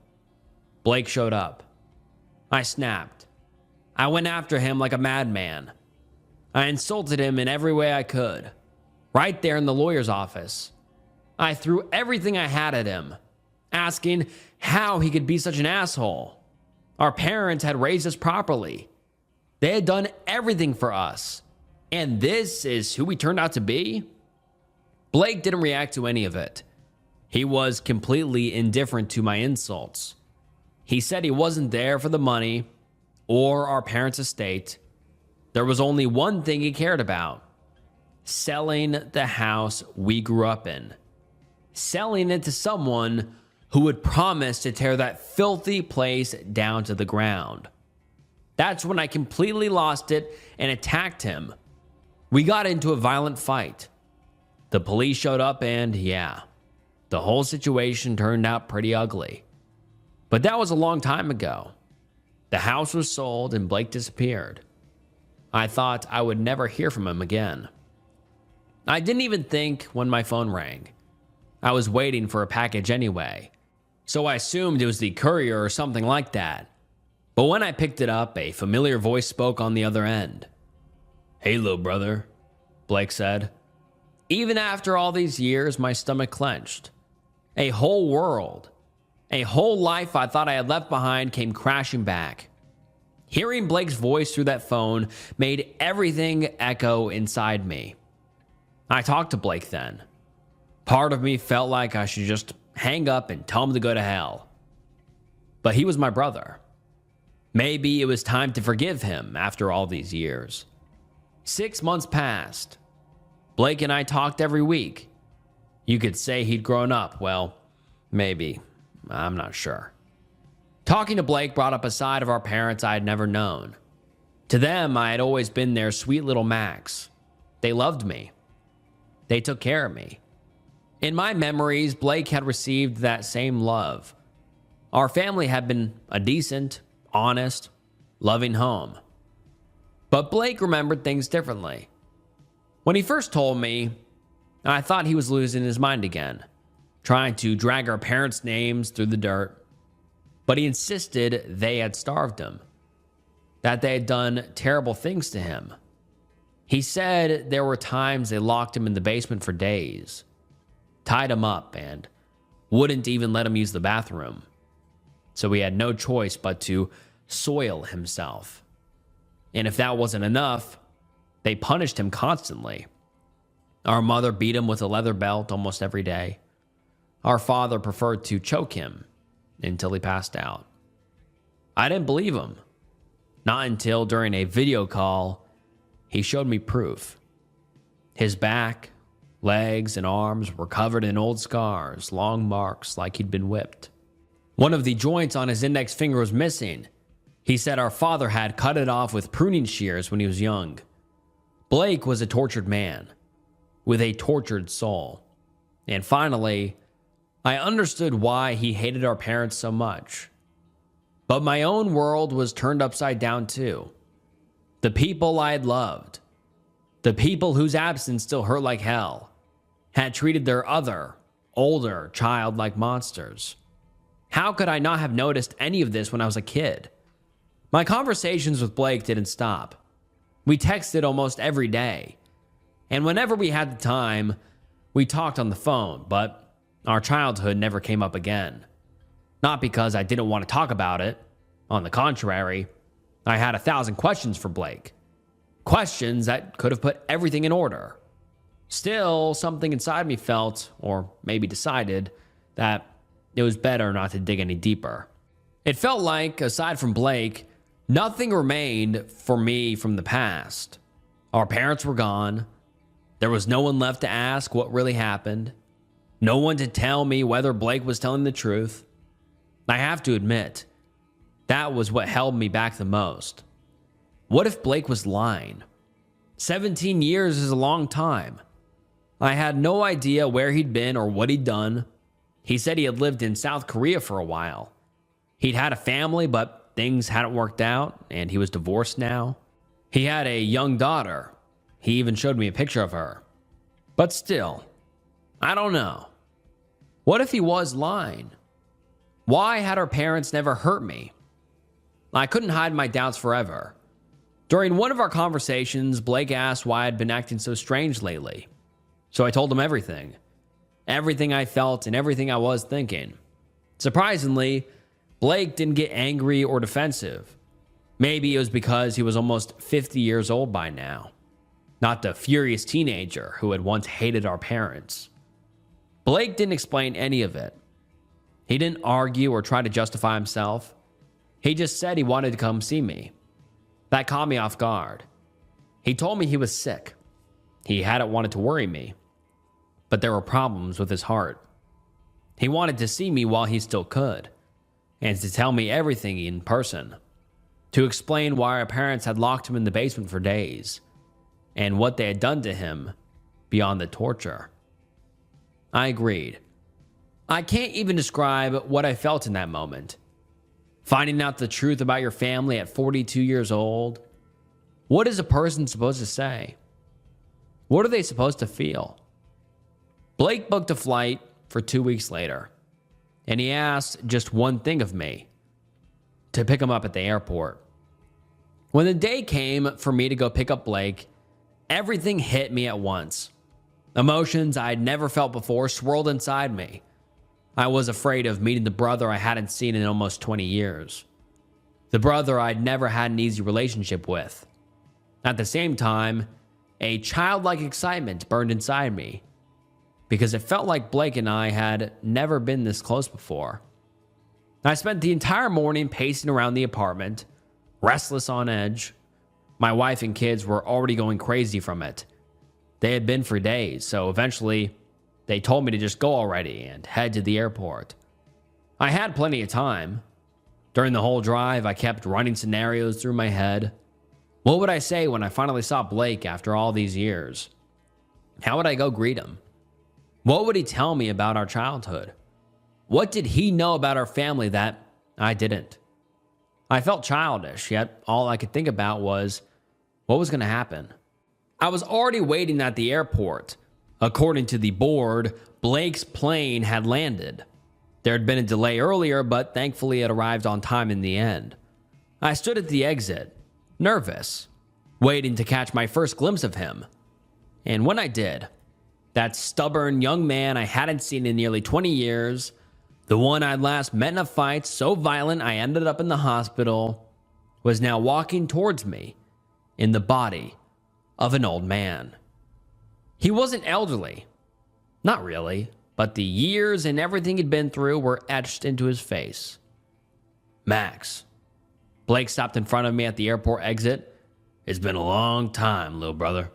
Blake showed up. I snapped. I went after him like a madman. I insulted him in every way I could, right there in the lawyer's office. I threw everything I had at him, asking how he could be such an asshole. Our parents had raised us properly. They had done everything for us. And this is who we turned out to be? Blake didn't react to any of it. He was completely indifferent to my insults. He said he wasn't there for the money or our parents' estate. There was only one thing he cared about: selling the house we grew up in. Selling it to someone who would promise to tear that filthy place down to the ground. That's when I completely lost it and attacked him. We got into a violent fight. The police showed up and yeah, the whole situation turned out pretty ugly. But that was a long time ago. The house was sold and Blake disappeared. I thought I would never hear from him again. I didn't even think when my phone rang. I was waiting for a package anyway, so I assumed it was the courier or something like that. But when I picked it up, a familiar voice spoke on the other end. "Hey, little brother," Blake said. Even after all these years, my stomach clenched. A whole world, a whole life I thought I had left behind came crashing back. Hearing Blake's voice through that phone made everything echo inside me. I talked to Blake then. Part of me felt like I should just hang up and tell him to go to hell. But he was my brother. Maybe it was time to forgive him after all these years. 6 months passed. Blake and I talked every week. You could say he'd grown up. Well, maybe. I'm not sure. Talking to Blake brought up a side of our parents I had never known. To them, I had always been their sweet little Max. They loved me. They took care of me. In my memories, Blake had received that same love. Our family had been a decent, honest, loving home. But Blake remembered things differently. When he first told me, I thought he was losing his mind again, trying to drag our parents' names through the dirt. But he insisted they had starved him, that they had done terrible things to him. He said there were times they locked him in the basement for days, tied him up, and wouldn't even let him use the bathroom. So he had no choice but to soil himself. And if that wasn't enough, they punished him constantly. Our mother beat him with a leather belt almost every day. Our father preferred to choke him until he passed out. I didn't believe him. Not until during a video call, he showed me proof. His back, legs, and arms were covered in old scars, long marks like he'd been whipped. One of the joints on his index finger was missing. He said our father had cut it off with pruning shears when he was young. Blake was a tortured man with a tortured soul. And finally, I understood why he hated our parents so much. But my own world was turned upside down too. The people I had loved, the people whose absence still hurt like hell, had treated their other, older child like monsters. How could I not have noticed any of this when I was a kid? My conversations with Blake didn't stop. We texted almost every day. And whenever we had the time, we talked on the phone, but our childhood never came up again. Not because I didn't want to talk about it. On the contrary, I had 1,000 questions for Blake. Questions that could have put everything in order. Still, something inside me felt, or maybe decided, that it was better not to dig any deeper. It felt like, aside from Blake, nothing remained for me from the past. Our parents were gone. There was no one left to ask what really happened. No one to tell me whether Blake was telling the truth. I have to admit, that was what held me back the most. What if Blake was lying? 17 years is a long time. I had no idea where he'd been or what he'd done. He said he had lived in South Korea for a while. He'd had a family, but things hadn't worked out, and he was divorced now. He had a young daughter. He even showed me a picture of her. But still, I don't know. What if he was lying? Why had our parents never hurt me? I couldn't hide my doubts forever. During one of our conversations, Blake asked why I'd been acting so strange lately. So I told him everything. Everything I felt and everything I was thinking. Surprisingly, Blake didn't get angry or defensive. Maybe it was because he was almost 50 years old by now. Not the furious teenager who had once hated our parents. Blake didn't explain any of it. He didn't argue or try to justify himself. He just said he wanted to come see me. That caught me off guard. He told me he was sick. He hadn't wanted to worry me, but there were problems with his heart. He wanted to see me while he still could, and to tell me everything in person, to explain why our parents had locked him in the basement for days, and what they had done to him beyond the torture. I agreed. I can't even describe what I felt in that moment. Finding out the truth about your family at 42 years old, what is a person supposed to say? What are they supposed to feel? Blake booked a flight for 2 weeks later, and he asked just one thing of me: to pick him up at the airport. When the day came for me to go pick up Blake, everything hit me at once. Emotions I'd never felt before swirled inside me. I was afraid of meeting the brother I hadn't seen in almost 20 years. The brother I'd never had an easy relationship with. At the same time, a childlike excitement burned inside me, because it felt like Blake and I had never been this close before. I spent the entire morning pacing around the apartment, restless on edge. My wife and kids were already going crazy from it. They had been for days, so eventually they told me to just go already and head to the airport. I had plenty of time. During the whole drive, I kept running scenarios through my head. What would I say when I finally saw Blake after all these years? How would I go greet him? What would he tell me about our childhood? What did he know about our family that I didn't? I felt childish, yet all I could think about was what was going to happen. I was already waiting at the airport. According to the board, Blake's plane had landed. There had been a delay earlier, but thankfully it arrived on time in the end. I stood at the exit, nervous, waiting to catch my first glimpse of him. And when I did, that stubborn young man I hadn't seen in nearly 20 years, the one I'd last met in a fight so violent I ended up in the hospital, was now walking towards me in the body of an old man. He wasn't elderly. Not really, but the years and everything he'd been through were etched into his face. Max. Blake stopped in front of me at the airport exit. It's been a long time, little brother.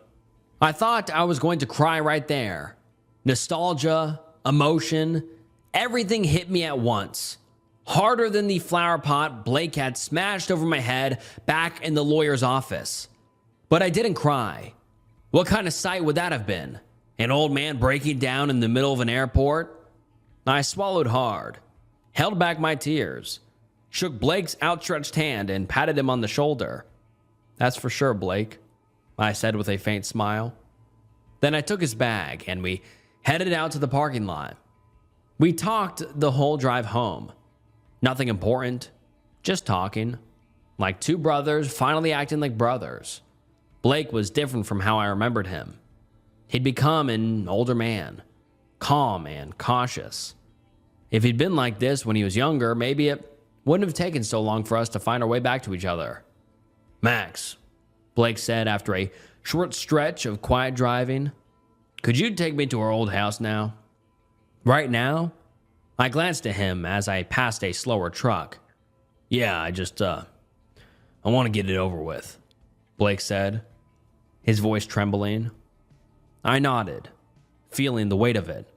I thought I was going to cry right there. Nostalgia, emotion, everything hit me at once. Harder than the flower pot Blake had smashed over my head back in the lawyer's office. But I didn't cry. What kind of sight would that have been? An old man breaking down in the middle of an airport? I swallowed hard, held back my tears, shook Blake's outstretched hand and patted him on the shoulder. That's for sure, Blake, I said with a faint smile. Then I took his bag and we headed out to the parking lot. We talked the whole drive home. Nothing important, just talking, like two brothers finally acting like brothers. Blake was different from how I remembered him. He'd become an older man, calm and cautious. If he'd been like this when he was younger, maybe it wouldn't have taken so long for us to find our way back to each other. Max, Blake said after a short stretch of quiet driving, could you take me to our old house now? Right now? I glanced at him as I passed a slower truck. Yeah, I want to get it over with, Blake said, his voice trembling. I nodded, feeling the weight of it.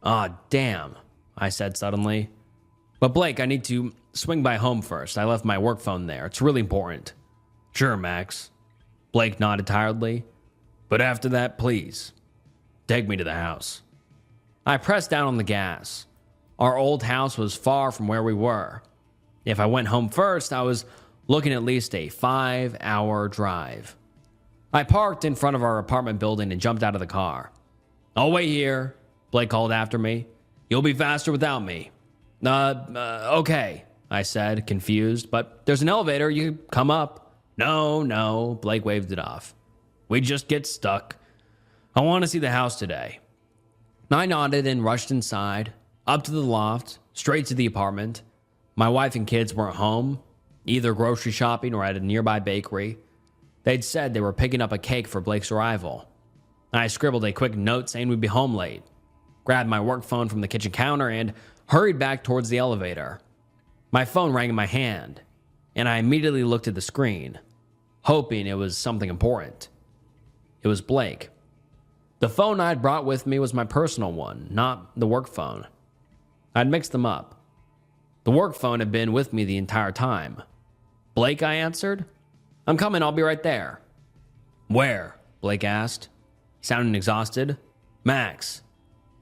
Ah, damn, I said suddenly. But Blake, I need to swing by home first. I left my work phone there. It's really important. Sure, Max. Blake nodded tiredly. But after that, please, take me to the house. I pressed down on the gas. Our old house was far from where we were. If I went home first, I was looking at least a 5-hour drive. I parked in front of our apartment building and jumped out of the car. I'll wait here, Blake called after me. You'll be faster without me. Okay, I said, confused, but there's an elevator, you can come up. No, Blake waved it off. We just get stuck. I want to see the house today. I nodded and rushed inside, up to the loft, straight to the apartment. My wife and kids weren't home, either grocery shopping or at a nearby bakery. They'd said they were picking up a cake for Blake's arrival. I scribbled a quick note saying we'd be home late, grabbed my work phone from the kitchen counter, and hurried back towards the elevator. My phone rang in my hand, and I immediately looked at the screen, hoping it was something important. It was Blake. The phone I'd brought with me was my personal one, not the work phone. I'd mixed them up. The work phone had been with me the entire time. Blake, I answered. I'm coming, I'll be right there. Where? Blake asked, sounding exhausted. Max.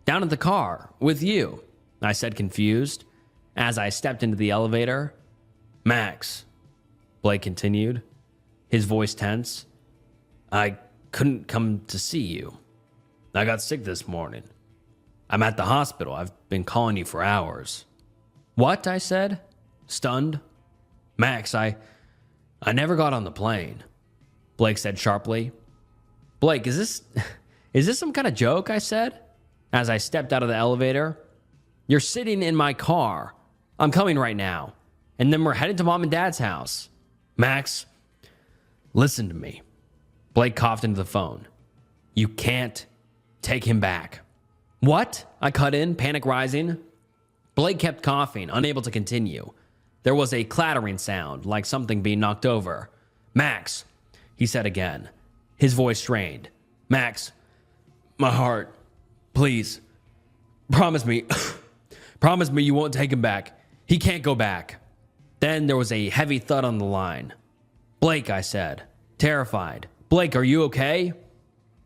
Down at the car, with you, I said, confused, as I stepped into the elevator. Max, Blake continued, his voice tense. I couldn't come to see you. I got sick this morning. I'm at the hospital. I've been calling you for hours. What? I said, stunned. Max, I never got on the plane, Blake said sharply. Blake, is this some kind of joke? I said, as I stepped out of the elevator. You're sitting in my car. I'm coming right now. And then we're headed to Mom and Dad's house. Max, listen to me. Blake coughed into the phone. You can't take him back. What? I cut in, panic rising. Blake kept coughing, unable to continue. There was a clattering sound, like something being knocked over. Max, he said again, his voice strained. Max, my heart, please, promise me, promise me you won't take him back. He can't go back. Then there was a heavy thud on the line. Blake, I said, terrified. Blake, are you okay?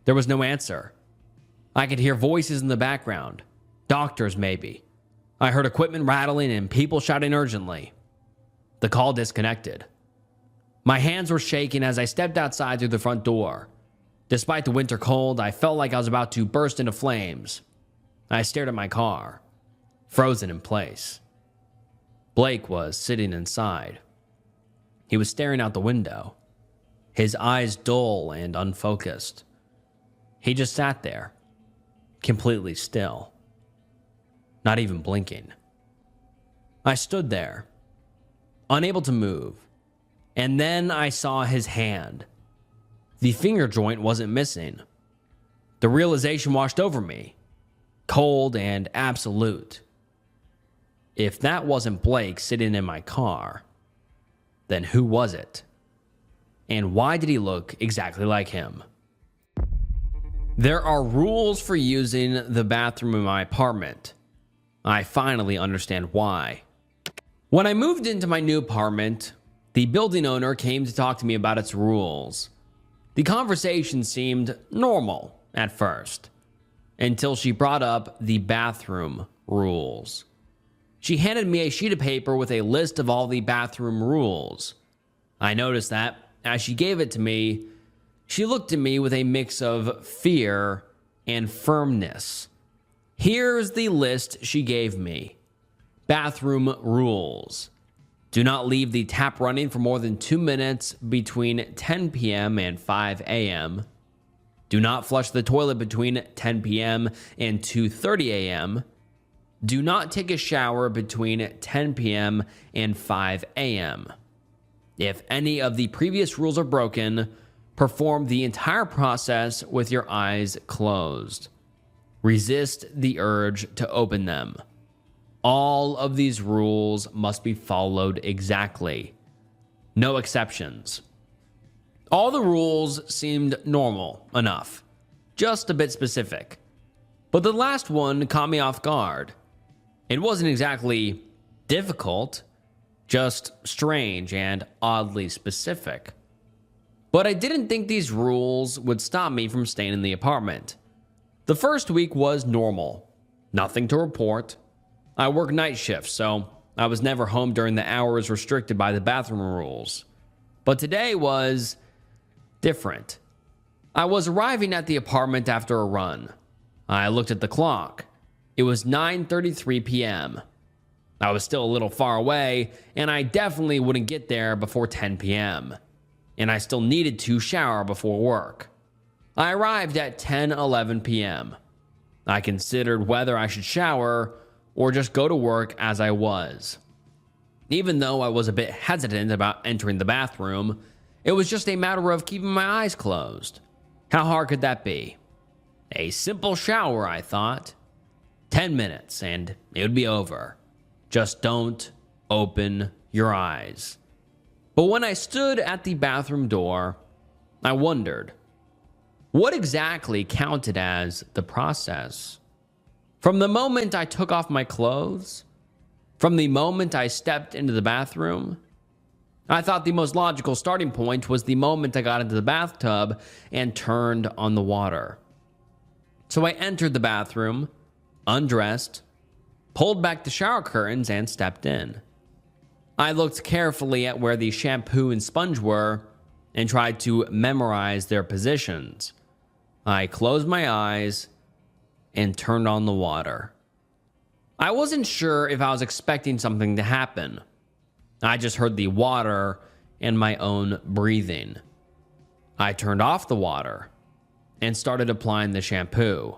There was no answer. I could hear voices in the background. Doctors, maybe. I heard equipment rattling and people shouting urgently. The call disconnected. My hands were shaking as I stepped outside through the front door. Despite the winter cold, I felt like I was about to burst into flames. I stared at my car, frozen in place. Blake was sitting inside. He was staring out the window, his eyes dull and unfocused. He just sat there, completely still, not even blinking. I stood there, unable to move, and then I saw his hand. The finger joint wasn't missing. The realization washed over me, cold and absolute. If that wasn't Blake sitting in my car, then who was it? And why did he look exactly like him? There are rules for using the bathroom in my apartment. I finally understand why. When I moved into my new apartment, the building owner came to talk to me about its rules. The conversation seemed normal at first, until she brought up the bathroom rules. She handed me a sheet of paper with a list of all the bathroom rules. I noticed that as she gave it to me, she looked at me with a mix of fear and firmness. Here's the list she gave me. Bathroom rules. Do not leave the tap running for more than 2 minutes between 10 p.m. and 5 a.m. Do not flush the toilet between 10 p.m. and 2:30 a.m. Do not take a shower between 10 p.m. and 5 a.m. If any of the previous rules are broken, perform the entire process with your eyes closed. Resist the urge to open them. All of these rules must be followed exactly. No exceptions. All the rules seemed normal enough, just a bit specific. But the last one caught me off guard. It wasn't exactly difficult, just strange and oddly specific. But I didn't think these rules would stop me from staying in the apartment. The first week was normal. Nothing to report. I work night shifts, so I was never home during the hours restricted by the bathroom rules. But today was different. I was arriving at the apartment after a run. I looked at the clock. It was 9:33 p.m. I was still a little far away, and I definitely wouldn't get there before 10 p.m. And I still needed to shower before work. I arrived at 10:11 p.m. I considered whether I should shower or just go to work as I was. Even though I was a bit hesitant about entering the bathroom, it was just a matter of keeping my eyes closed. How hard could that be? A simple shower, I thought. 10 minutes and it would be over. Just don't open your eyes. But when I stood at the bathroom door, I wondered, what exactly counted as the process? From the moment I took off my clothes? From the moment I stepped into the bathroom? I thought the most logical starting point was the moment I got into the bathtub and turned on the water. So I entered the bathroom, undressed, pulled back the shower curtains, and stepped in. I looked carefully at where the shampoo and sponge were and tried to memorize their positions. I closed my eyes and turned on the water. I wasn't sure if I was expecting something to happen. I just heard the water and my own breathing. I turned off the water and started applying the shampoo.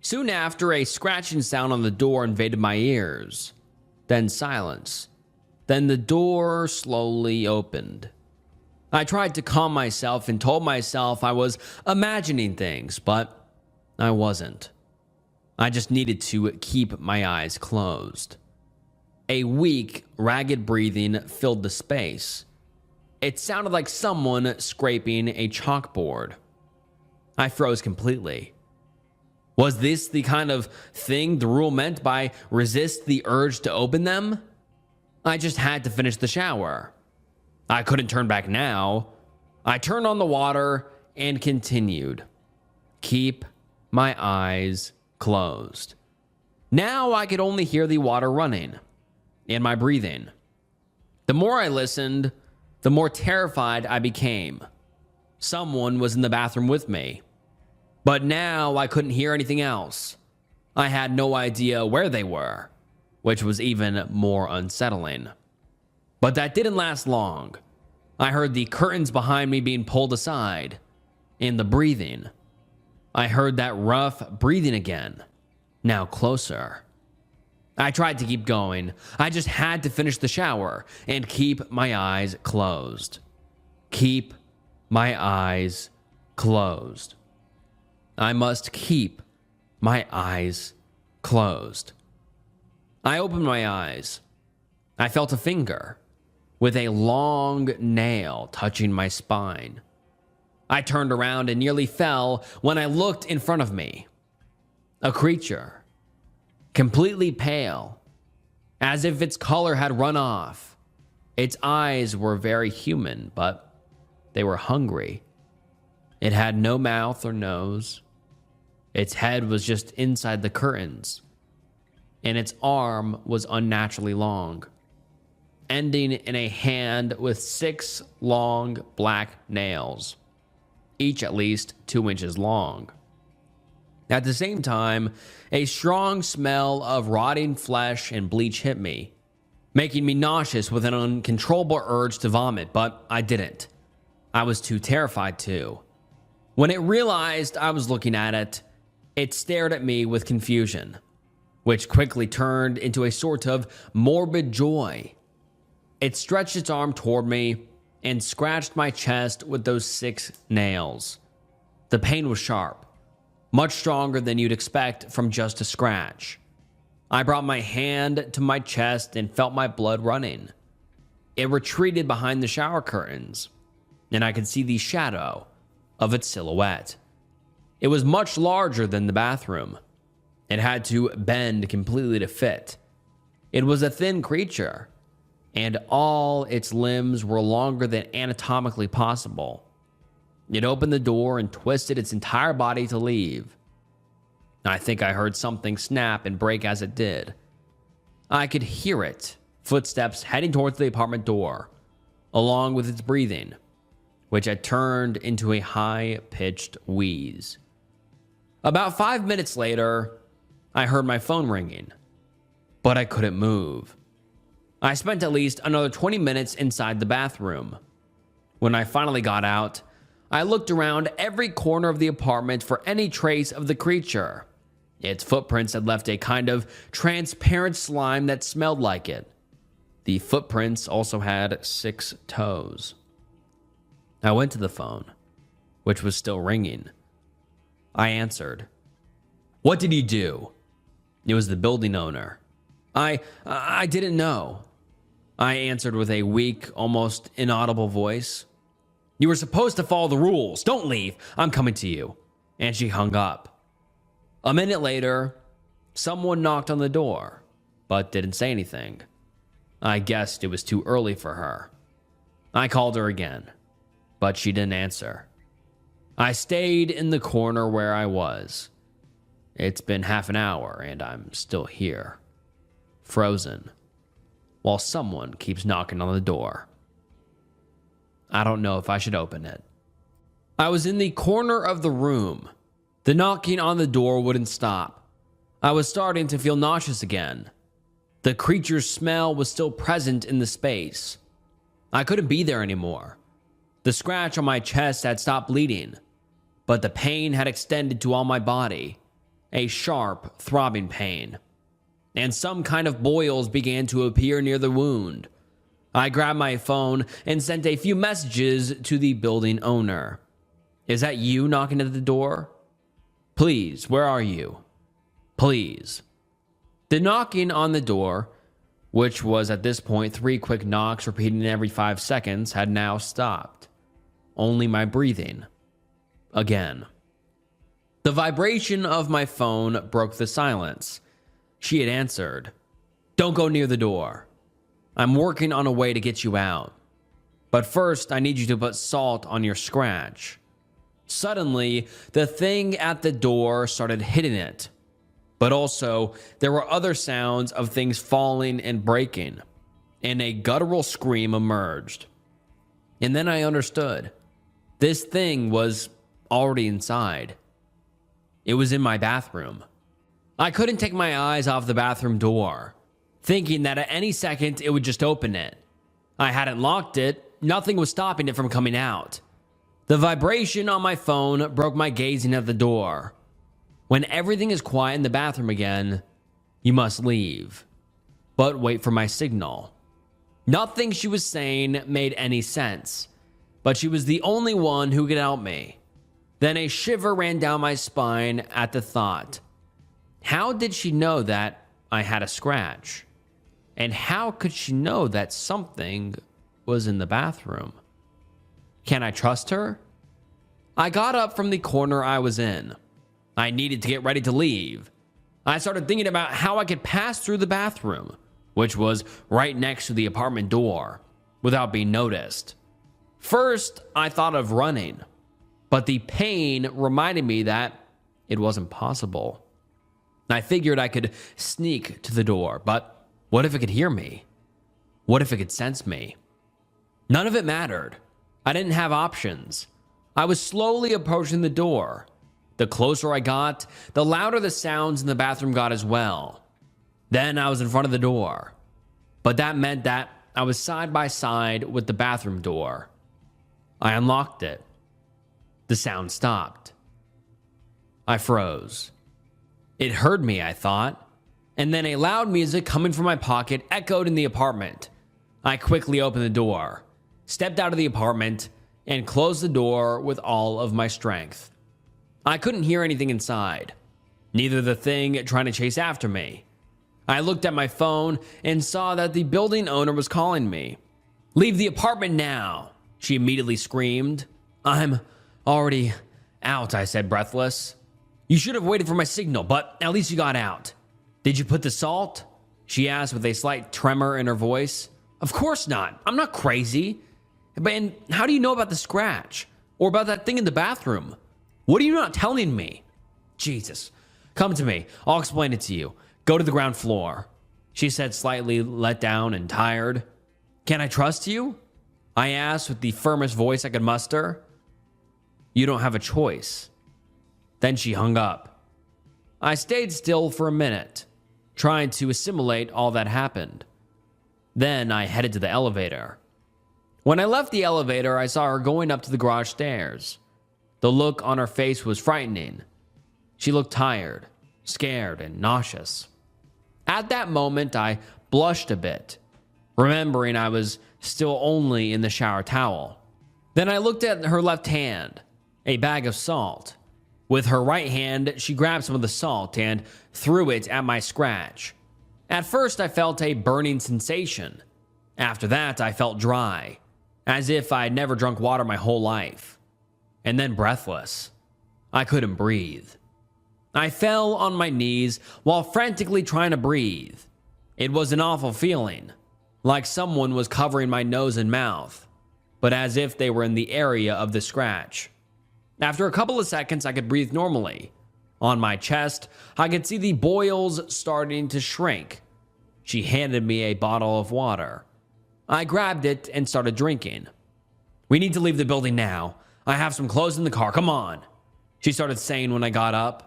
Soon after, a scratching sound on the door invaded my ears. Then silence. Then the door slowly opened. I tried to calm myself and told myself I was imagining things, but I wasn't. I just needed to keep my eyes closed. A weak, ragged breathing filled the space. It sounded like someone scraping a chalkboard. I froze completely. Was this the kind of thing the rule meant by resist the urge to open them? I just had to finish the shower. I couldn't turn back now. I turned on the water and continued. Keep my eyes closed. Now I could only hear the water running and my breathing. The more I listened, the more terrified I became. Someone was in the bathroom with me. But now I couldn't hear anything else. I had no idea where they were, which was even more unsettling. But that didn't last long. I heard the curtains behind me being pulled aside, and the breathing. I heard that rough breathing again, now closer. I tried to keep going. I just had to finish the shower and keep my eyes closed. Keep my eyes closed. I must keep my eyes closed. I opened my eyes. I felt a finger with a long nail touching my spine. I turned around and nearly fell when I looked in front of me. A creature, completely pale, as if its color had run off. Its eyes were very human, but they were hungry. It had no mouth or nose. Its head was just inside the curtains, and its arm was unnaturally long, ending in a hand with 6 long black nails, each at least 2 inches long. At the same time, a strong smell of rotting flesh and bleach hit me, making me nauseous with an uncontrollable urge to vomit, but I didn't. I was too terrified to. When it realized I was looking at it, it stared at me with confusion, which quickly turned into a sort of morbid joy. It stretched its arm toward me and scratched my chest with those 6 nails. The pain was sharp, much stronger than you'd expect from just a scratch. I brought my hand to my chest and felt my blood running. It retreated behind the shower curtains, and I could see the shadow of its silhouette. It was much larger than the bathroom. It had to bend completely to fit. It was a thin creature, and all its limbs were longer than anatomically possible. It opened the door and twisted its entire body to leave. I think I heard something snap and break as it did. I could hear it, footsteps heading towards the apartment door, along with its breathing, which had turned into a high-pitched wheeze. About 5 minutes later, I heard my phone ringing, but I couldn't move. I spent at least another 20 minutes inside the bathroom. When I finally got out, I looked around every corner of the apartment for any trace of the creature. Its footprints had left a kind of transparent slime that smelled like it. The footprints also had 6 toes. I went to the phone, which was still ringing. I answered. "What did you do?" It was the building owner. I didn't know. I answered with a weak, almost inaudible voice. "You were supposed to follow the rules. Don't leave. I'm coming to you." And she hung up. A minute later, someone knocked on the door, but didn't say anything. I guessed it was too early for her. I called her again, but she didn't answer. I stayed in the corner where I was. It's been half an hour and I'm still here, frozen, while someone keeps knocking on the door. I don't know if I should open it. I was in the corner of the room. The knocking on the door wouldn't stop. I was starting to feel nauseous again. The creature's smell was still present in the space. I couldn't be there anymore. The scratch on my chest had stopped bleeding, but the pain had extended to all my body, a sharp, throbbing pain. And some kind of boils began to appear near the wound. I grabbed my phone and sent a few messages to the building owner. "Is that you knocking at the door? Please, where are you? Please." The knocking on the door, which was at this point 3 quick knocks repeating every 5 seconds, had now stopped. Only my breathing. Again. The vibration of my phone broke the silence. She had answered. "Don't go near the door. I'm working on a way to get you out. But first, I need you to put salt on your scratch." Suddenly, the thing at the door started hitting it. But also, there were other sounds of things falling and breaking, and a guttural scream emerged. And then I understood. This thing was already inside. It was in my bathroom. I couldn't take my eyes off the bathroom door, thinking that at any second it would just open it. I hadn't locked it. Nothing was stopping it from coming out. The vibration on my phone broke my gazing at the door. When everything is quiet in the bathroom again, you must leave, but wait for my signal. Nothing she was saying made any sense, but she was the only one who could help me. Then a shiver ran down my spine at the thought. How did she know that I had a scratch? And how could she know that something was in the bathroom? Can I trust her? I got up from the corner I was in. I needed to get ready to leave. I started thinking about how I could pass through the bathroom, which was right next to the apartment door, without being noticed. First, I thought of running, but the pain reminded me that it wasn't possible. I figured I could sneak to the door, but what if it could hear me? What if it could sense me? None of it mattered. I didn't have options. I was slowly approaching the door. The closer I got, the louder the sounds in the bathroom got as well. Then I was in front of the door. But that meant that I was side by side with the bathroom door. I unlocked it. The sound stopped. I froze. It heard me, I thought. And then a loud music coming from my pocket echoed in the apartment. I quickly opened the door, stepped out of the apartment, and closed the door with all of my strength. I couldn't hear anything inside, neither the thing trying to chase after me. I looked at my phone and saw that the building owner was calling me. "Leave the apartment now," she immediately screamed. "I'm already out," I said, breathless. "You should have waited for my signal, but at least you got out." "Did you put the salt?" she asked with a slight tremor in her voice. "Of course not. I'm not crazy. But and how do you know about the scratch? Or about that thing in the bathroom? What are you not telling me? Jesus. Come to me. I'll explain it to you. Go to the ground floor. She said, slightly let down and tired. Can I trust you? I asked with the firmest voice I could muster. You don't have a choice. Then she hung up. I stayed still for a minute, trying to assimilate all that happened. Then I headed to the elevator. When I left the elevator, I saw her going up to the garage stairs. The look on her face was frightening. She looked tired, scared, and nauseous. At that moment, I blushed a bit, remembering I was still only in the shower towel. Then I looked at her left hand, a bag of salt. With her right hand, she grabbed some of the salt and threw it at my scratch. At first, I felt a burning sensation. After that, I felt dry, as if I'd never drunk water my whole life. And then breathless. I couldn't breathe. I fell on my knees while frantically trying to breathe. It was an awful feeling, like someone was covering my nose and mouth, but as if they were in the area of the scratch. After a couple of seconds, I could breathe normally. On my chest, I could see the boils starting to shrink. She handed me a bottle of water. I grabbed it and started drinking. We need to leave the building now. I have some clothes in the car. Come on, she started saying when I got up.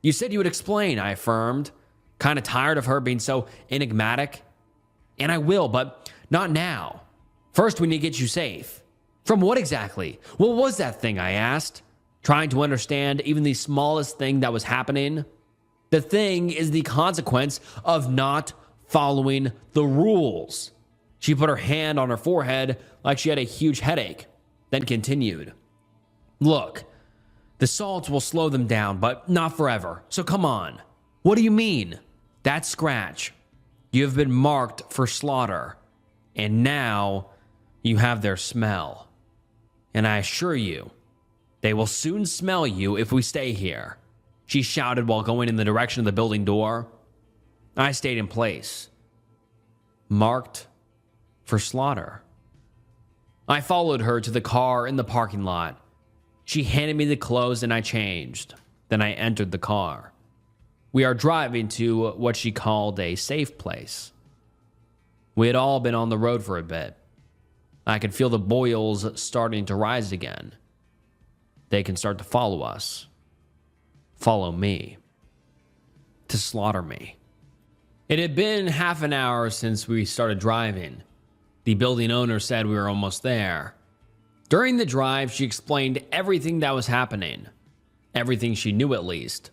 You said you would explain, I affirmed, kind of tired of her being so enigmatic. And I will, but not now. First, we need to get you safe. From what exactly? What was that thing? I asked, trying to understand even the smallest thing that was happening. The thing is the consequence of not following the rules. She put her hand on her forehead like she had a huge headache, then continued. Look, the salt will slow them down, but not forever. So come on. What do you mean? That scratch. You have been marked for slaughter, and now you have their smell. And I assure you, they will soon smell you if we stay here, she shouted while going in the direction of the building door. I stayed in place. Marked for slaughter. I followed her to the car in the parking lot. She handed me the clothes and I changed. Then I entered the car. We are driving to what she called a safe place. We had all been on the road for a bit. I could feel the boils starting to rise again. They can start to follow us. Follow me. To slaughter me. It had been half an hour since we started driving. The building owner said we were almost there. During the drive, she explained everything that was happening. Everything she knew, at least.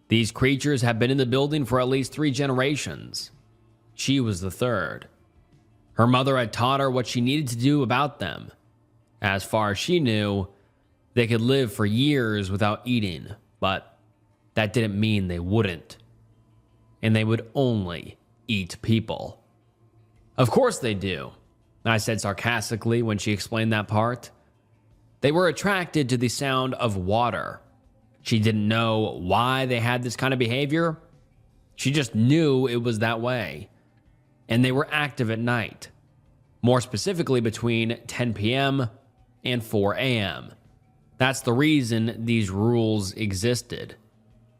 These creatures had been in the building for at least 3 generations. She was the third. Her mother had taught her what she needed to do about them. As far as she knew, they could live for years without eating, but that didn't mean they wouldn't. And they would only eat people. Of course they do, I said sarcastically when she explained that part. They were attracted to the sound of water. She didn't know why they had this kind of behavior. She just knew it was that way. And they were active at night. More specifically between 10 p.m. and 4 a.m. That's the reason these rules existed.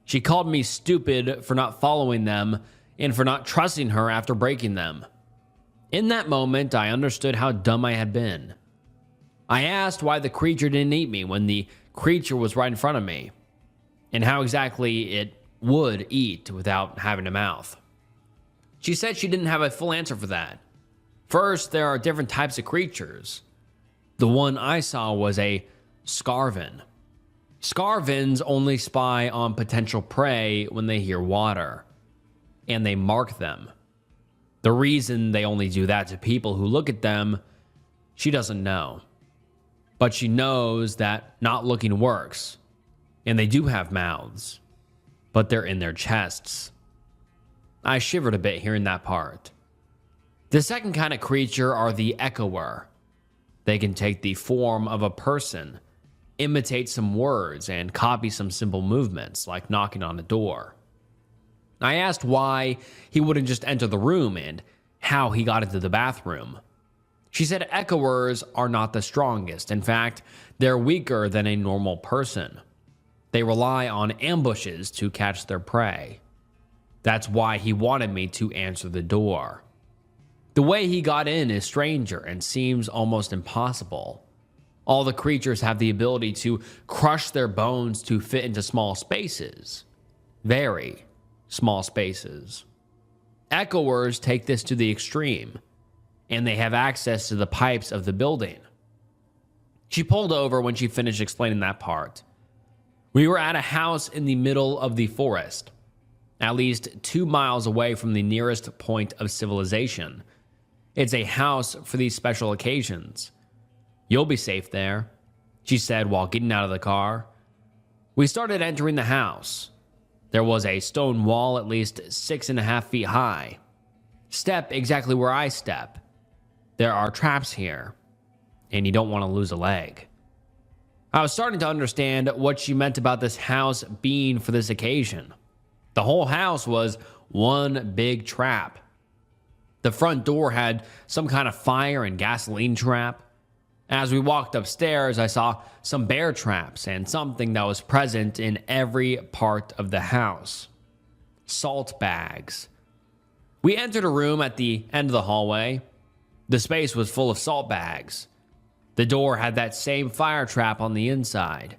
She called me stupid for not following them and for not trusting her after breaking them. In that moment, I understood how dumb I had been. I asked why the creature didn't eat me when the creature was right in front of me, and how exactly it would eat without having a mouth. She said she didn't have a full answer for that. First, there are different types of creatures. The one I saw was a Scarven. Scarvens only spy on potential prey when they hear water, and they mark them. The reason they only do that to people who look at them, she doesn't know. But she knows that not looking works, and they do have mouths, but they're in their chests. I shivered a bit hearing that part. The second kind of creature are the Echoer. They can take the form of a person, imitate some words, and copy some simple movements, like knocking on a door. I asked why he wouldn't just enter the room and how he got into the bathroom. She said echoers are not the strongest. In fact, they're weaker than a normal person. They rely on ambushes to catch their prey. That's why he wanted me to answer the door. The way he got in is stranger and seems almost impossible. All the creatures have the ability to crush their bones to fit into small spaces. Very small spaces. Echoers take this to the extreme, and they have access to the pipes of the building. She pulled over when she finished explaining that part. We were at a house in the middle of the forest, at least 2 miles away from the nearest point of civilization. It's a house for these special occasions. You'll be safe there, she said while getting out of the car. We started entering the house. There was a stone wall at least 6.5 feet high. Step exactly where I step. There are traps here, and you don't want to lose a leg. I was starting to understand what she meant about this house being for this occasion. The whole house was one big trap. The front door had some kind of fire and gasoline trap. As we walked upstairs, I saw some bear traps and something that was present in every part of the house. Salt bags. We entered a room at the end of the hallway. The space was full of salt bags. The door had that same fire trap on the inside.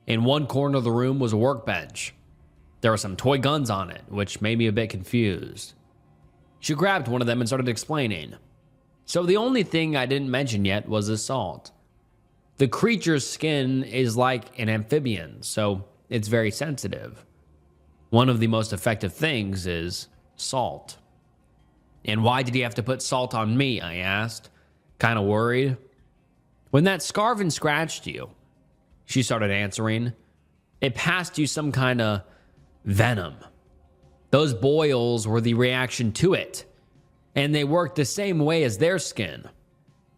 In one corner of the room was a workbench. There were some toy guns on it, which made me a bit confused. She grabbed one of them and started explaining. So the only thing I didn't mention yet was the salt. The creature's skin is like an amphibian, so it's very sensitive. One of the most effective things is salt. And why did he have to put salt on me, I asked, kind of worried. When that Scarven scratched you, she started answering, it passed you some kind of venom. Those boils were the reaction to it, and they work the same way as their skin.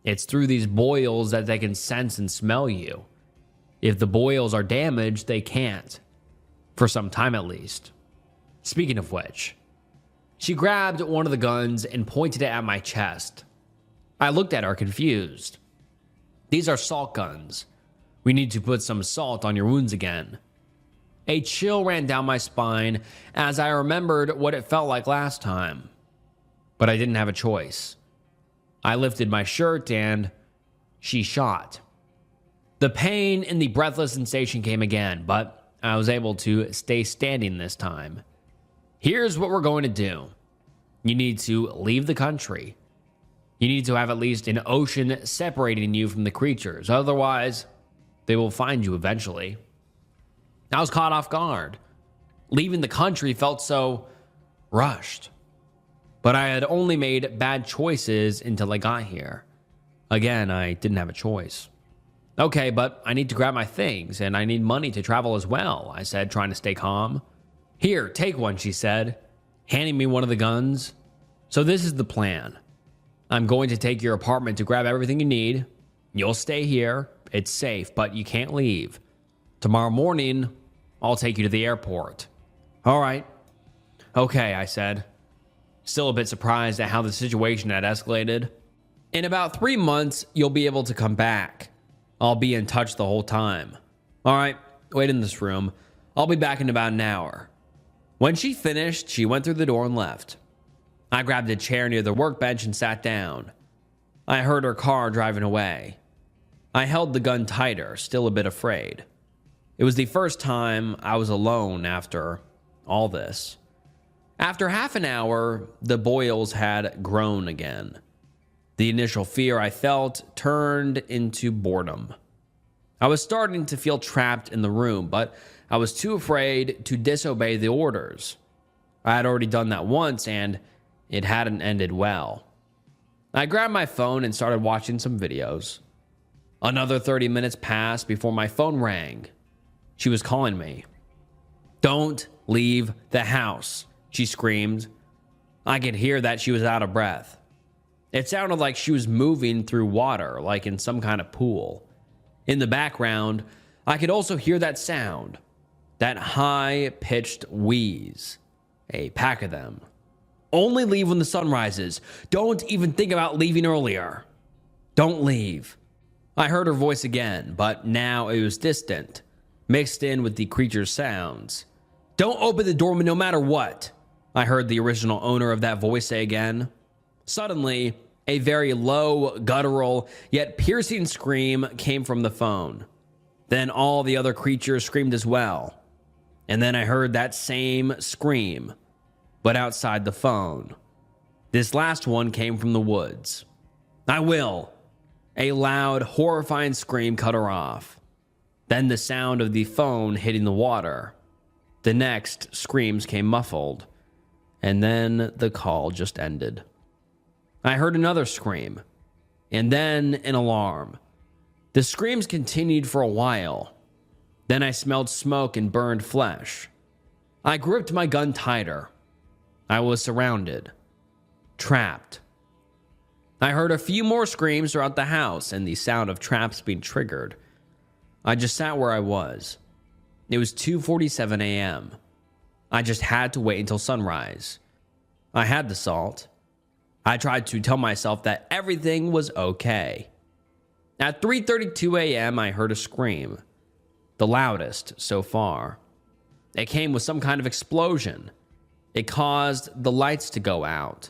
It's through these boils that they can sense and smell you. If the boils are damaged, they can't. For some time at least. Speaking of which, she grabbed one of the guns and pointed it at my chest. I looked at her confused. These are salt guns. We need to put some salt on your wounds again. A chill ran down my spine as I remembered what it felt like last time. But I didn't have a choice. I lifted my shirt and she shot. The pain and the breathless sensation came again, but I was able to stay standing this time. Here's what we're going to do. You need to leave the country. You need to have at least an ocean separating you from the creatures. Otherwise, they will find you eventually. I was caught off guard. Leaving the country felt so rushed. But I had only made bad choices until I got here. Again, I didn't have a choice. Okay, but I need to grab my things, and I need money to travel as well, I said, trying to stay calm. Here, take one, she said, handing me one of the guns. So this is the plan. I'm going to take your apartment to grab everything you need. You'll stay here. It's safe, but you can't leave. Tomorrow morning, I'll take you to the airport. All right. Okay, I said. Still a bit surprised at how the situation had escalated. In about 3 months, you'll be able to come back. I'll be in touch the whole time. All right, wait in this room. I'll be back in about an hour. When she finished, she went through the door and left. I grabbed a chair near the workbench and sat down. I heard her car driving away. I held the gun tighter, still a bit afraid. It was the first time I was alone after all this. After half an hour, the boils had grown again. The initial fear I felt turned into boredom. I was starting to feel trapped in the room, but I was too afraid to disobey the orders. I had already done that once, and it hadn't ended well. I grabbed my phone and started watching some videos. Another 30 minutes passed before my phone rang. She was calling me. Don't leave the house, she screamed. I could hear that she was out of breath. It sounded like she was moving through water, like in some kind of pool. In the background, I could also hear that sound, that high-pitched wheeze. A pack of them. Only leave when the sun rises. Don't even think about leaving earlier. Don't leave. I heard her voice again, but now it was distant, mixed in with the creature's sounds. Don't open the door no matter what, I heard the original owner of that voice say again. Suddenly, a very low, guttural, yet piercing scream came from the phone. Then all the other creatures screamed as well. And then I heard that same scream, but outside the phone. This last one came from the woods. I will. A loud, horrifying scream cut her off. Then the sound of the phone hitting the water. The next screams came muffled. And then the call just ended. I heard another scream. And then an alarm. The screams continued for a while. Then I smelled smoke and burned flesh. I gripped my gun tighter. I was surrounded. Trapped. I heard a few more screams throughout the house and the sound of traps being triggered. I just sat where I was. It was 2:47 a.m. I just had to wait until sunrise. I had the salt. I tried to tell myself that everything was okay. At 3:32 a.m., I heard a scream. The loudest so far. It came with some kind of explosion. It caused the lights to go out.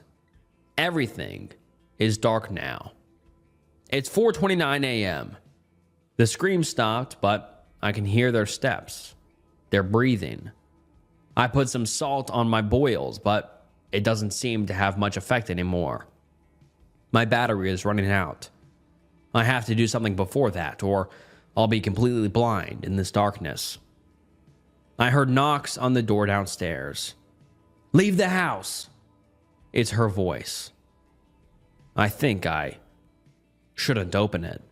Everything is dark now. It's 4:29 a.m. The scream stopped, but I can hear their steps. They're breathing. I put some salt on my boils, but it doesn't seem to have much effect anymore. My battery is running out. I have to do something before that, or I'll be completely blind in this darkness. I heard knocks on the door downstairs. Leave the house. It's her voice. I think I shouldn't open it.